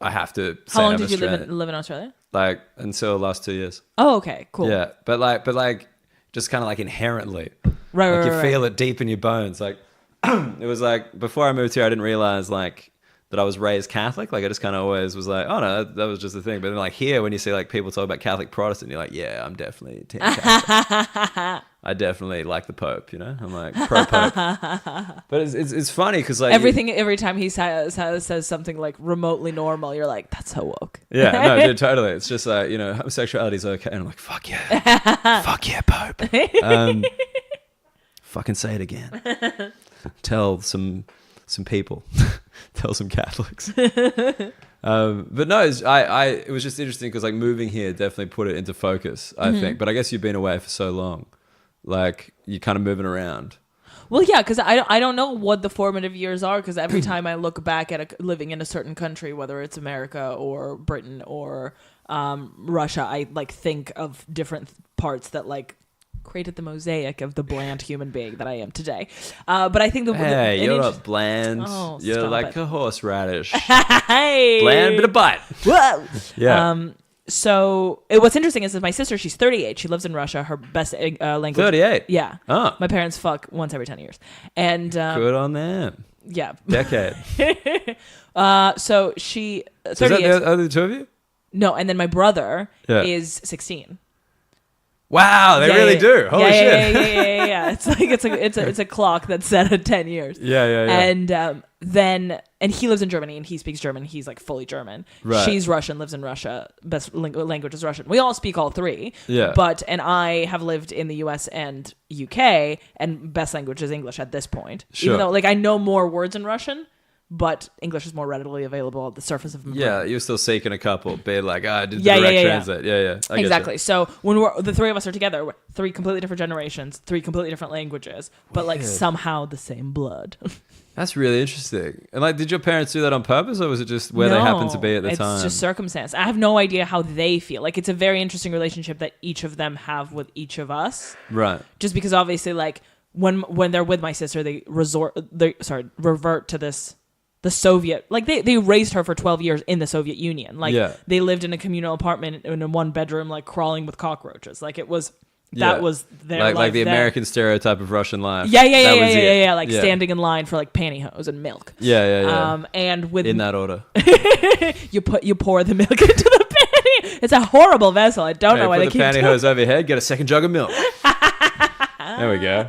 How long did you live in Australia? Like until the last 2 years. Oh, okay, cool. Yeah, but like just kind of like inherently, right? Like you feel it deep in your bones. Like it was like before I moved here, I didn't realize like that I was raised Catholic. Like I just kind of always was like, oh no, that was just the thing. But then like here, when you see like people talk about Catholic Protestant, you're like, yeah, I'm definitely Team Catholic. I definitely like the Pope, you know. I'm like pro Pope. But it's funny because like every time he says something like remotely normal, you're like, that's so woke. Yeah, no, dude, totally. It's just like, you know, homosexuality is okay, and I'm like, fuck yeah, fuck yeah, Pope. Fucking say it again. Tell some people. Tell some Catholics. But no, it was just interesting because like moving here definitely put it into focus, I think. But I guess you've been away for so long, like you're kind of moving around. Well, yeah, because I don't know what the formative years are, because every time I look back at living in a certain country, whether it's America or Britain or Russia, I like think of different parts that like created the mosaic of the bland human being that I am today. But I think you're not bland. Oh, you're like it. a horseradish. Hey, bland but a butt. Whoa. Yeah. So what's interesting is that my sister, she's 38. She lives in Russia. Her best language. 38. Yeah. Oh. My parents fuck once every 10 years, and good on them. Yeah. Decade. So she. 38. So is that the other two of you? No, and then my brother is 16. Wow, they really do. Holy shit. Yeah. It's like it's a clock that's set at 10 years. Yeah. And then he lives in Germany and he speaks German. He's like fully German. Right. She's Russian, lives in Russia. Best language is Russian. We all speak all three. Yeah. And I have lived in the US and UK, and best language is English at this point. Sure. Even though like I know more words in Russian, but English is more readily available at the surface of my brain. Yeah, you're still seeking a couple, being like, I did the Yeah, direct yeah. translate. Yeah. I get Exactly. you. So when the three of us are together, we're three completely different generations, three completely different languages, but like Weird. somehow the same blood. That's really interesting. And like, did your parents do that on purpose, or was it just where they happened to be at the time? It's just circumstance. I have no idea how they feel. Like, it's a very interesting relationship that each of them have with each of us. Right. Just because obviously, like, when they're with my sister, they revert to the Soviet, like they raised her for 12 years in the Soviet Union. Like, they lived in a communal apartment in a one bedroom, like crawling with cockroaches. Like, it was. That was their life like the then. American stereotype of Russian life. Yeah. Like standing in line for like pantyhose and milk. Yeah. And with in that order, you pour the milk into the panty. It's a horrible vessel. I don't know why they put keep the pantyhose over your head. Get a second jug of milk. There we go.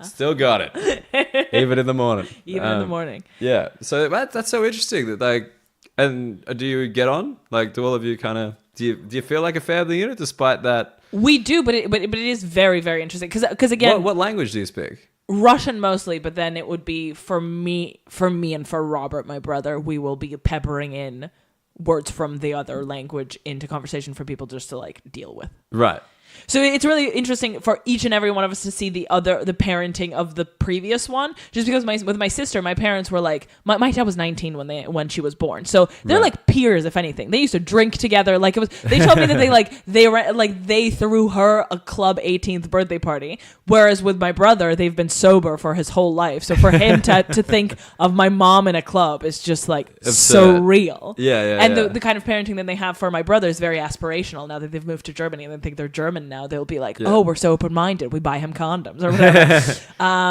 Still got it. Even in the morning. In the morning. Yeah. So that's so interesting that like, and do you get on? Like, do all of you kind of do you feel like a family unit despite that? We do, but it is very, very interesting because again, what language do you speak? Russian mostly, but then it would be for me and for Robert, my brother, we will be peppering in words from the other language into conversation for people just to like deal with. Right. So it's really interesting for each and every one of us to see the parenting of the previous one. Just because with my sister, my parents were like, my dad was 19 when she was born, so they're like peers. If anything, they used to drink together. Like, it was. They told me that they threw her a club 18th birthday party, whereas with my brother, they've been sober for his whole life. So for him to think of my mom in a club is just like so real. Yeah. And the kind of parenting that they have for my brother is very aspirational. Now that they've moved to Germany and they think they're German now, they'll be like, oh, we're so open-minded, we buy him condoms or whatever.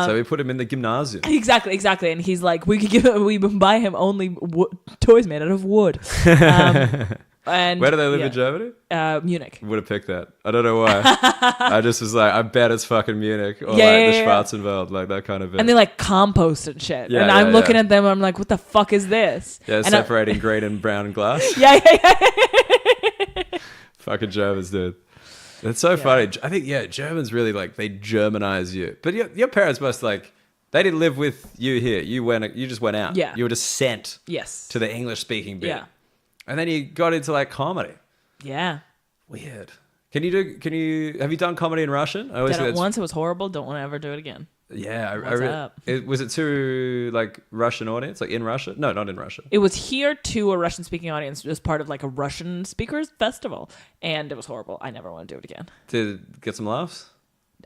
So we put him in the gymnasium. Exactly. And he's like, we buy him only toys made out of wood. And where do they live in Germany? Munich. Would have picked that. I don't know why. I just was like, I bet it's fucking Munich or the Schwarzenwald, like that kind of bit. And they like compost and shit. Yeah, and I'm looking at them, I'm like, what the fuck is this? Yeah, and separating green and brown glass. Yeah. Fucking Germans, dude. It's so funny. I think, Germans really like, they Germanize you. But your parents must like, they didn't live with you here. You just went out. Yeah. You were just sent to the English speaking bit. Yeah. And then you got into like comedy. Yeah. Weird. Have you done comedy in Russian? I always Did think it once, it was horrible. Don't want to ever do it again. Yeah. What's up? Was it to like Russian audience? Like in Russia? No, not in Russia. It was here to a Russian speaking audience as part of like a Russian speakers festival. And it was horrible. I never want to do it again. Did it get some laughs?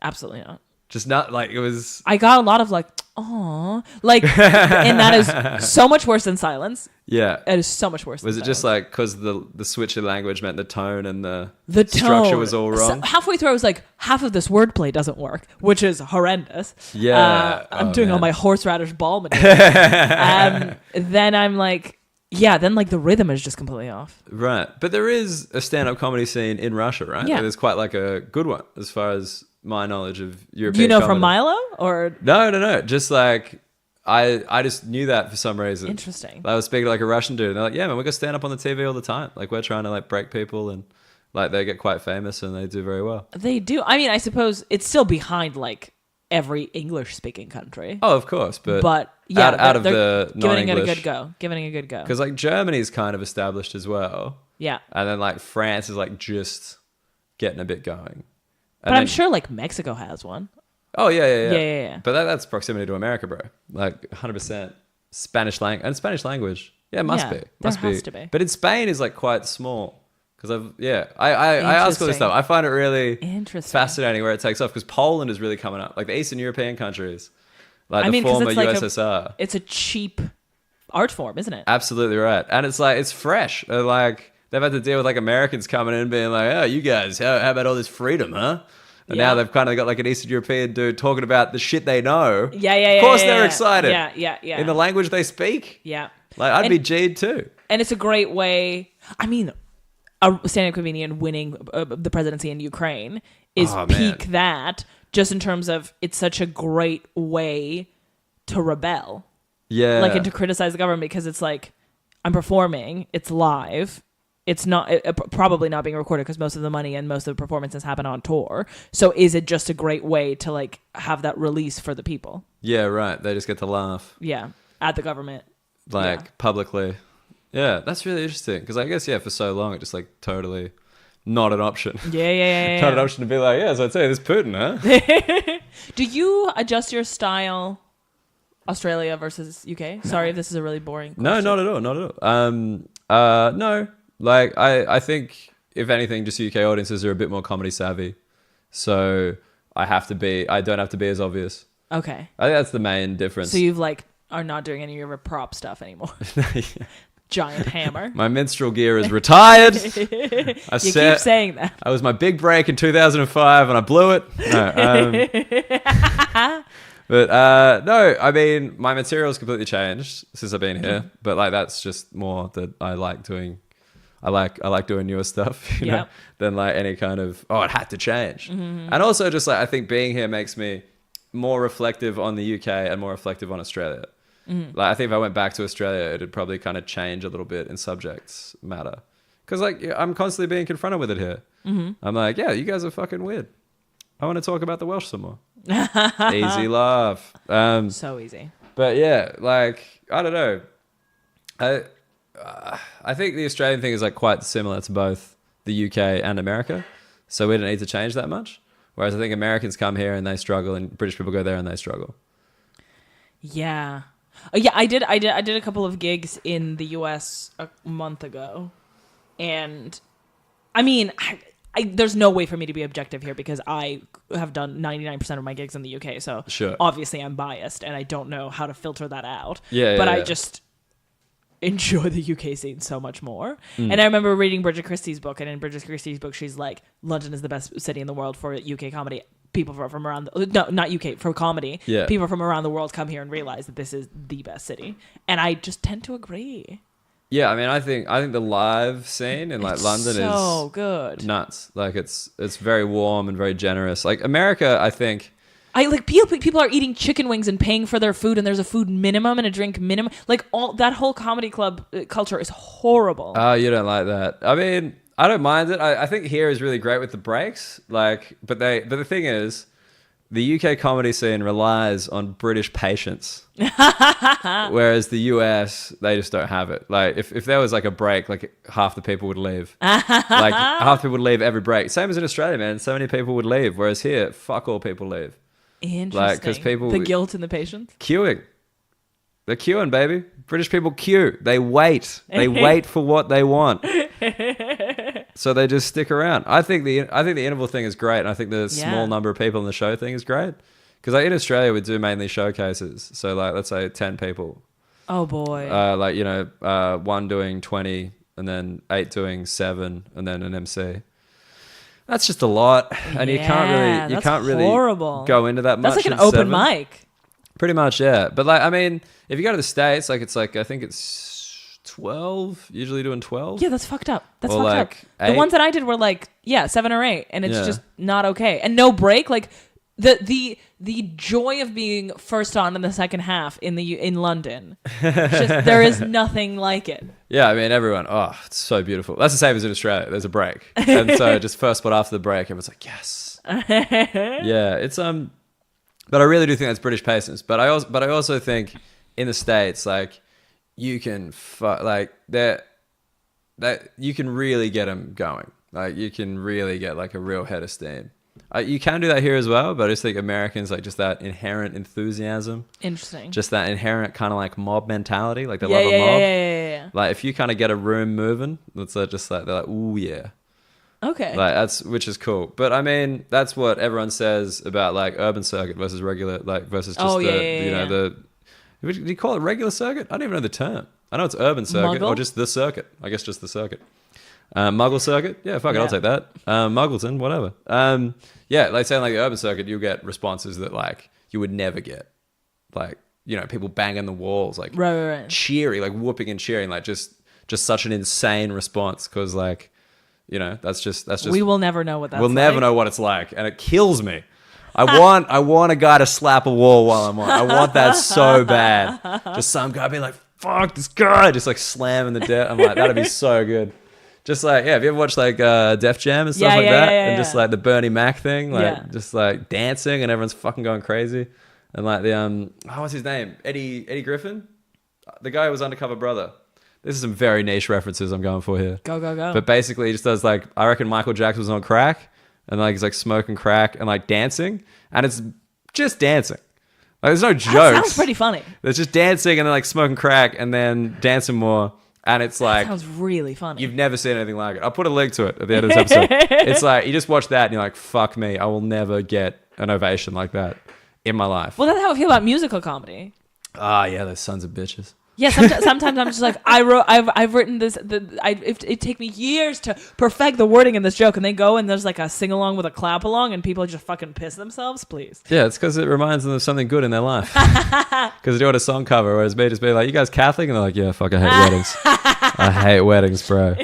Absolutely not. Just not like it was. I got a lot of like, aw. Like, and that is so much worse than silence. Yeah. It is so much worse. Was than it just silence. like because the switch in language meant the tone and the tone structure was all wrong? So halfway through, I was like, half of this wordplay doesn't work, which is horrendous. Yeah. I'm doing all my horseradish ball maneuver. Then I'm like, then like the rhythm is just completely off. Right. But there is a stand-up comedy scene in Russia, right? Yeah. There's quite like a good one as far as my knowledge of European You know comedy. from Milo or? No. Just like, I just knew that for some reason. Interesting. I was speaking to like a Russian dude and they're like, yeah, man, we got stand up on the TV all the time. Like we're trying to like break people and like they get quite famous and they do very well. They do. I mean, I suppose it's still behind like every English speaking country. Oh, of course. But yeah, out of the giving non-English. Giving it a good go. Because like Germany's kind of established as well. Yeah. And then like France is like just getting a bit going. But I'm sure like Mexico has one. Oh, yeah. Yeah. But that's proximity to America, bro. Like 100% Spanish language. Yeah, it must be. There has to be. But in Spain is like quite small. Because I ask all this stuff. I find it really fascinating where it takes off because Poland is really coming up. Like the Eastern European countries. Like the former it's like USSR. It's a cheap art form, isn't it? Absolutely right. And it's like, it's fresh. Like they've had to deal with like Americans coming in and being like, oh, you guys, how about all this freedom, huh? And now they've kind of got like an Eastern European dude talking about the shit they know. Yeah. Of course they're excited. Yeah. In the language they speak. Yeah. Like I'd be G'd too. And it's a great way. I mean, a stand-up comedian winning the presidency in Ukraine is peak that just in terms of it's such a great way to rebel. Yeah. Like and to criticize the government because it's like I'm performing, it's live. It's not probably not being recorded because most of the money and most of the performances happen on tour. So is it just a great way to like have that release for the people? Yeah, right. They just get to laugh. Yeah, at the government. like publicly. Yeah, that's really interesting because I guess for so long it just like totally not an option. Yeah. Not an option to be like, so I'd say this Putin, huh? Do you adjust your style Australia versus UK? Sorry if this is a really boring question. No, not at all. Not at all. No. Like, I think, if anything, just UK audiences are a bit more comedy savvy. So I don't have to be as obvious. Okay. I think that's the main difference. So you've like, are not doing any of your prop stuff anymore. Giant hammer. My minstrel gear is retired. You keep saying that. I was my big break in 2005 and I blew it. No, but no, I mean, my material's completely changed since I've been here. But like, that's just more that I like doing. I like doing newer stuff, you know, than like any kind of, it had to change. And also just like, I think being here makes me more reflective on the UK and more reflective on Australia. Like, I think if I went back to Australia, it'd probably kind of change a little bit in subjects matter. Because like, I'm constantly being confronted with it here. I'm like, you guys are fucking weird. I want to talk about the Welsh some more. Easy laugh. So easy. But yeah, like, I don't know. I think the Australian thing is like quite similar to both the UK and America. So we don't need to change that much. Whereas I think Americans come here and they struggle and British people go there and they struggle. Yeah. I did a couple of gigs in the US a month ago. And I mean, there's no way for me to be objective here because I have done 99% of my gigs in the UK. So obviously I'm biased and I don't know how to filter that out. But I just enjoy the UK scene so much more. And I remember reading Bridget Christie's book, and in Bridget Christie's book, she's like, London is the best city in the world for UK comedy. People from around not UK, for comedy. Yeah. People from around the world come here and realize that this is the best city. And I just tend to agree. Yeah, I mean, I think the live scene in like London is so good. Nuts. Like it's very warm and very generous. Like America, I think people are eating chicken wings and paying for their food, and there's a food minimum and a drink minimum. Like all that whole comedy club culture is horrible. Oh, you don't like that. I mean, I don't mind it. I think here is really great with the breaks. Like, but the thing is, the UK comedy scene relies on British patience, whereas the US, they just don't have it. Like, if there was like a break, like half the people would leave. Like half the people would leave every break. Same as in Australia, man. So many people would leave, whereas here, fuck all people leave. Interesting. Like, because people the guilt and the patience. Queuing. They're queuing, baby. British people queue. They wait. They wait for what they want. So they just stick around. I think the interval thing is great. And I think the small number of people in the show thing is great. Because like in Australia, we do mainly showcases. So like, let's say 10 people. Oh boy. Like, you know, 1 doing 20 and then 8 doing 7 and then an MC. That's just a lot. And you can't really horrible. Go into that much. That's like an open mic. Pretty much, yeah. But like, I mean, if you go to the States, like it's like, I think it's 12, usually doing 12. Yeah, that's fucked up. That's or fucked like up. 8. The ones that I did were like, 7 or 8, and it's just not okay. And no break. Like the joy of being first on in the second half in London. Just, there is nothing like it. Yeah, I mean, everyone, it's so beautiful. That's the same as in Australia. There's a break. And so just first spot after the break, everyone's like, yes. Yeah, it's but I really do think that's British patience. But I also think in the States, like you can that you can really get them going. Like you can really get like a real head of steam. You can do that here as well, but I just think Americans like just that inherent enthusiasm. Interesting. Just that inherent kind of like mob mentality, like they love a mob. Yeah. Like if you kind of get a room moving, it's just like they're like, ooh yeah. Okay. Like which is cool. But I mean, that's what everyone says about like urban circuit versus regular, like versus just do you call it regular circuit? I don't even know the term. I know it's urban circuit or just the circuit. I guess just the circuit. Muggle circuit? Yeah, fuck it, I'll take that. Muggleton, whatever. Yeah, like saying like the urban circuit, you'll get responses that like you would never get. Like, you know, people banging the walls, like right. Cheering, like whooping and cheering, like just such an insane response because like, you know, that's just we will never know what that's like. We'll never know what it's like, and it kills me. I want a guy to slap a wall while I'm on. I want that so bad. Just some guy being like, fuck this guy, just like slamming the dirt. I'm like, that'd be so good. Just like, have you ever watched like Def Jam and stuff like that? And just like the Bernie Mac thing, like just like dancing and everyone's fucking going crazy. And like the what's his name? Eddie Griffin? the guy who was Undercover Brother. This is some very niche references I'm going for here. Go, go, go. But basically, he just does like, I reckon Michael Jackson was on crack, and like he's like smoking crack and like dancing, and it's just dancing. Like there's no jokes. That sounds pretty funny. There's just dancing and then like smoking crack and then dancing more, and it's like Sounds really funny. you've never seen anything like it. I'll put a link to it at the end of this episode. It's like you just watch that and you're like, fuck me, I will never get an ovation like that in my life. Well, that's how I feel about musical comedy. Ah, yeah, those sons of bitches. Yeah, sometimes I'm just like, I've written this. It take me years to perfect the wording in this joke, and they go and there's like a sing along with a clap along, and people just fucking piss themselves. Please. Yeah, it's because it reminds them of something good in their life. Because they're doing a song cover, whereas me just be like, "You guys Catholic?" And they're like, "Yeah, fuck, I hate weddings. I hate weddings, bro."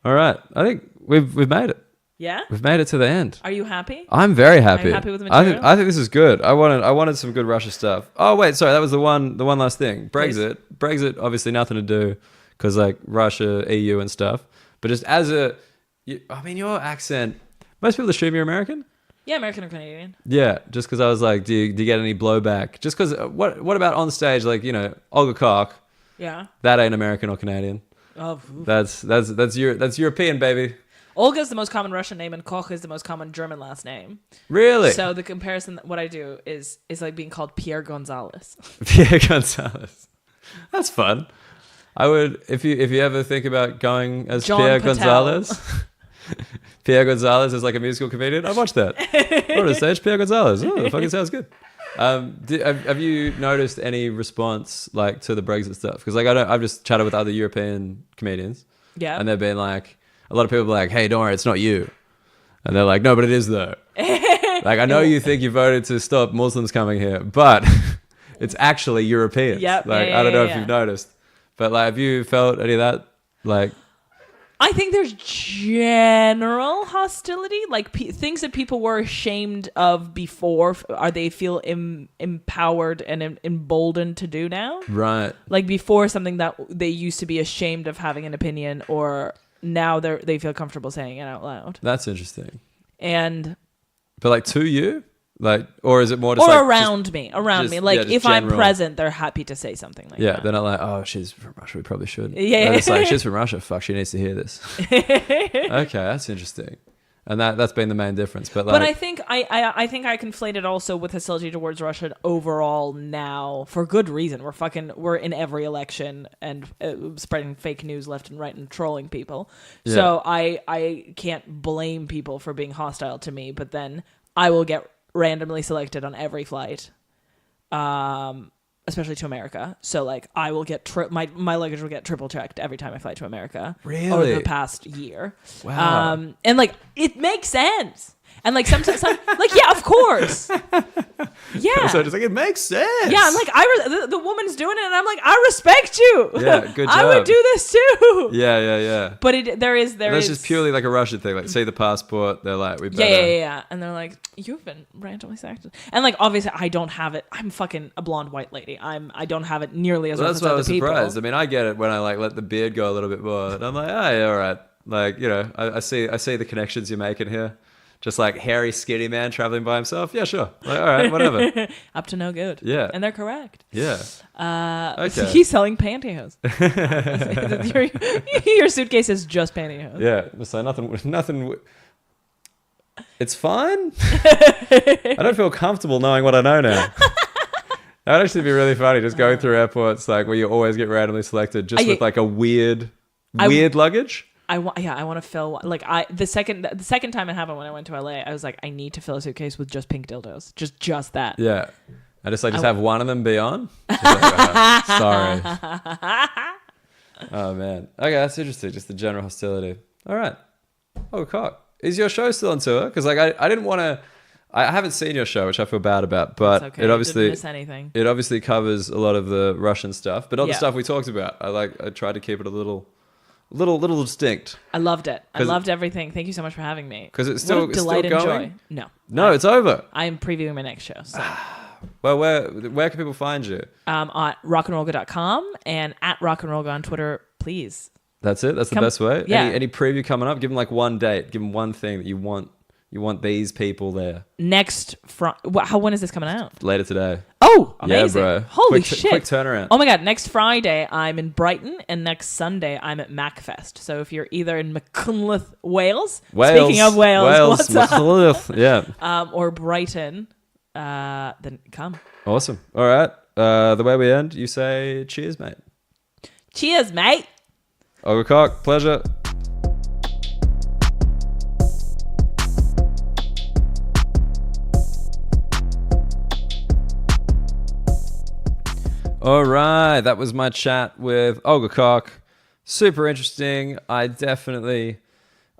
All right, I think we've made it. Yeah. We've made it to the end. Are you happy? I'm very happy. Are you happy with the material? I think this is good. I wanted some good Russia stuff. Oh wait, sorry, that was the one last thing. Brexit. Brexit, obviously nothing to do because like Russia, EU, and stuff. But just as your accent. Most people assume you're American. Yeah, American or Canadian. Yeah, just because I was like, do you get any blowback? Just because what about on stage? Like Olga Koch. Yeah. That ain't American or Canadian. Oh. That's European, baby. Olga is the most common Russian name, and Koch is the most common German last name. Really? So the comparison, what I do is like being called Pierre Gonzalez. Pierre Gonzalez. That's fun. I would if you ever think about going as John Pierre Patel. Gonzalez. Pierre Gonzalez is like a musical comedian. I'd watch that. On a stage, Pierre Gonzalez. Oh, that fucking sounds good. Have you noticed any response like to the Brexit stuff? Because like I've just chatted with other European comedians. Yeah. And they've been like, a lot of people are like, "Hey, don't worry, it's not you," and they're like, "No, but it is though." Like I know you think you voted to stop Muslims coming here, but it's actually Europeans. Yep. Like Yeah, I don't know if yeah. you've noticed, but like have you felt any of that? Like I think there's general hostility, like things that people were ashamed of before, they feel empowered and emboldened to do now. right. Like before, something that they used to be ashamed of having an opinion, or now they feel comfortable saying it out loud. That's interesting. And But like to you, like, or is it more just or like around me. Like just if I'm general? present, they're happy to say something like Yeah, that. they're not like, "Oh, she's from Russia. We probably should." Yeah. They're just like, "She's from Russia. Fuck, she needs to hear this." Okay, that's interesting, and that's been the main difference. But like, But I think I think I conflate it also with hostility towards Russia overall now for good reason. We're in every election and spreading fake news left and right and trolling people. Yeah. So I can't blame people for being hostile to me, but then I will get randomly selected on every flight, especially to America. So like I will get my luggage will get triple checked every time I fly to America. Really? Over the past year. Wow. And like it makes sense. And like sometimes like yeah, of course. Yeah. so just like it makes sense. Yeah, I'm like the woman's doing it, and I'm like I respect you. Yeah, good I would job. do this too. Yeah. But there is That's just purely like a Russian thing. Like, say the passport, they're like, we better. Yeah. And they're like, you've been randomly selected. And like, obviously, I don't have it. I'm fucking a blonde white lady. I don't have it nearly as Well, much that's as why I other was people. surprised. I mean, I get it when I like let the beard go a little bit more. And I'm like, oh, yeah, all right. Like, I see the connections you're making here. Just like hairy, skinny man traveling by himself. Yeah, sure. Like, all right, whatever. Up to no good. Yeah. And they're correct. Yeah. So Okay. he's selling pantyhose. Your suitcase is just pantyhose. Yeah. So nothing. It's fine. I don't feel comfortable knowing what I know now. That would actually be really funny. Just going through airports, like where you always get randomly selected, just with like a weird luggage. I want to fill like the second time it happened when I went to LA, I was like, I need to fill a suitcase with just pink dildos, just that. Yeah, I just have one of them be on. She's like, "Oh, sorry." Oh man. Okay, that's interesting. Just the general hostility. All right. Oh, cock. Is your show still on tour? Because like I didn't want to. I haven't seen your show, which I feel bad about, but It's okay. it obviously Didn't miss anything. It obviously covers a lot of the Russian stuff, but not the Yeah. stuff we talked about. I tried to keep it a little distinct. I loved it. I 'Cause- loved everything. Thank you so much for having me. 'Cause it's What a still delight and going? joy. No, it's over. I am previewing my next show. So Well, where can people find you? at rockandrollga.com and at rockandrollga on Twitter, please. That's it. That's the Come- best way. yeah. Any preview coming up? Give them like one date. Give them one thing that you want You want these people there. When is this coming out? Later today. Oh, amazing. Yeah, bro. Holy Quick shit. Quick turnaround. Oh my God. Next Friday, I'm in Brighton, and next Sunday, I'm at MacFest. So if you're either in McLeods, Wales. Speaking of Wales, what's up? McLeods, yeah. Or Brighton, then come. Awesome. All right. The way we end, you say cheers, mate. Cheers, mate. Olga Koch, pleasure. All right, that was my chat with Olga Koch. Super interesting. I definitely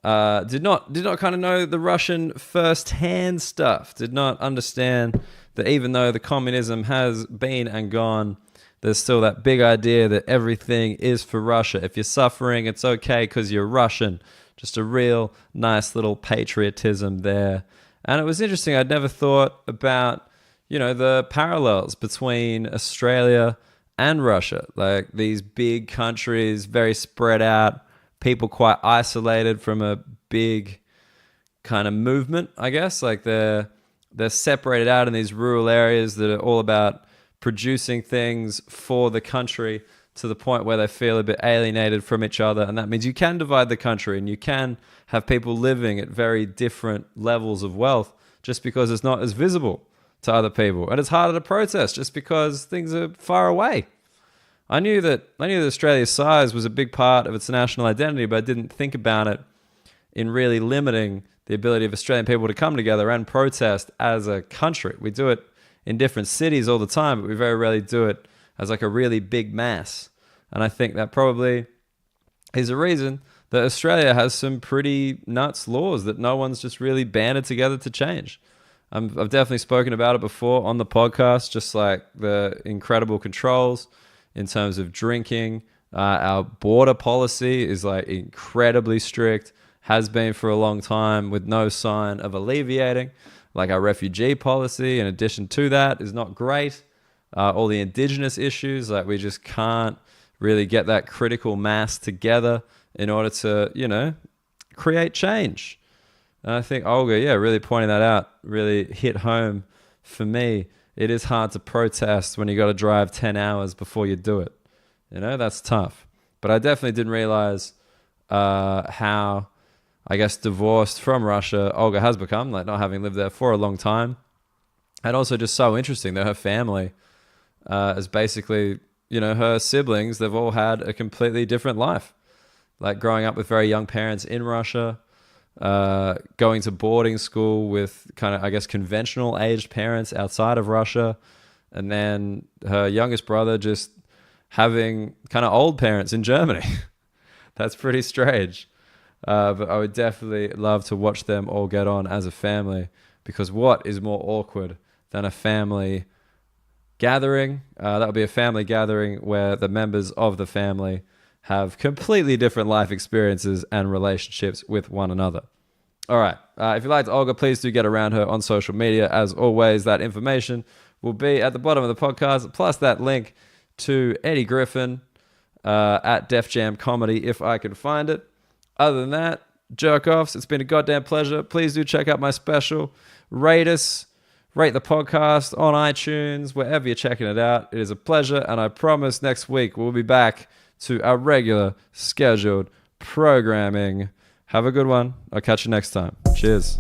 did not kind of know the Russian first-hand stuff. Did not understand that even though the communism has been and gone, there's still that big idea that everything is for Russia. If you're suffering, it's okay because you're Russian. Just a real nice little patriotism there. And it was interesting. I'd never thought about, the parallels between Australia and Russia. Like these big countries, very spread out, people quite isolated from a big kind of movement, I guess. Like they're separated out in these rural areas that are all about producing things for the country to the point where they feel a bit alienated from each other. And that means you can divide the country and you can have people living at very different levels of wealth just because it's not as visible to other people. And it's harder to protest just because things are far away. I knew that Australia's size was a big part of its national identity, but I didn't think about it in really limiting the ability of Australian people to come together and protest as a country. We do it in different cities all the time, but we very rarely do it as like a really big mass. And I think that probably is a reason that Australia has some pretty nuts laws that no one's just really banded together to change. I've definitely spoken about it before on the podcast, just like the incredible controls in terms of drinking. Our border policy is like incredibly strict, has been for a long time with no sign of alleviating. Like our refugee policy, in addition to that, is not great. All the indigenous issues, like we just can't really get that critical mass together in order to, create change. And I think Olga, really pointing that out, really hit home for me. It is hard to protest when you got to drive 10 hours before you do it. That's tough. But I definitely didn't realize how, I guess, divorced from Russia Olga has become, like not having lived there for a long time. And also just so interesting that her family is basically, her siblings, they've all had a completely different life. Like growing up with very young parents in Russia, going to boarding school with kind of, I guess, conventional aged parents outside of Russia. And then her youngest brother just having kind of old parents in Germany. That's pretty strange. But I would definitely love to watch them all get on as a family, because what is more awkward than a family gathering? That would be a family gathering where the members of the family have completely different life experiences and relationships with one another. All right. If you liked Olga, please do get around her on social media. As always, that information will be at the bottom of the podcast, plus that link to Eddie Griffin at Def Jam Comedy, if I can find it. Other than that, jerk-offs, it's been a goddamn pleasure. Please do check out my special. Rate us. Rate the podcast on iTunes, wherever you're checking it out. It is a pleasure, and I promise next week we'll be back to our regular scheduled programming. Have a good one. I'll catch you next time. Cheers.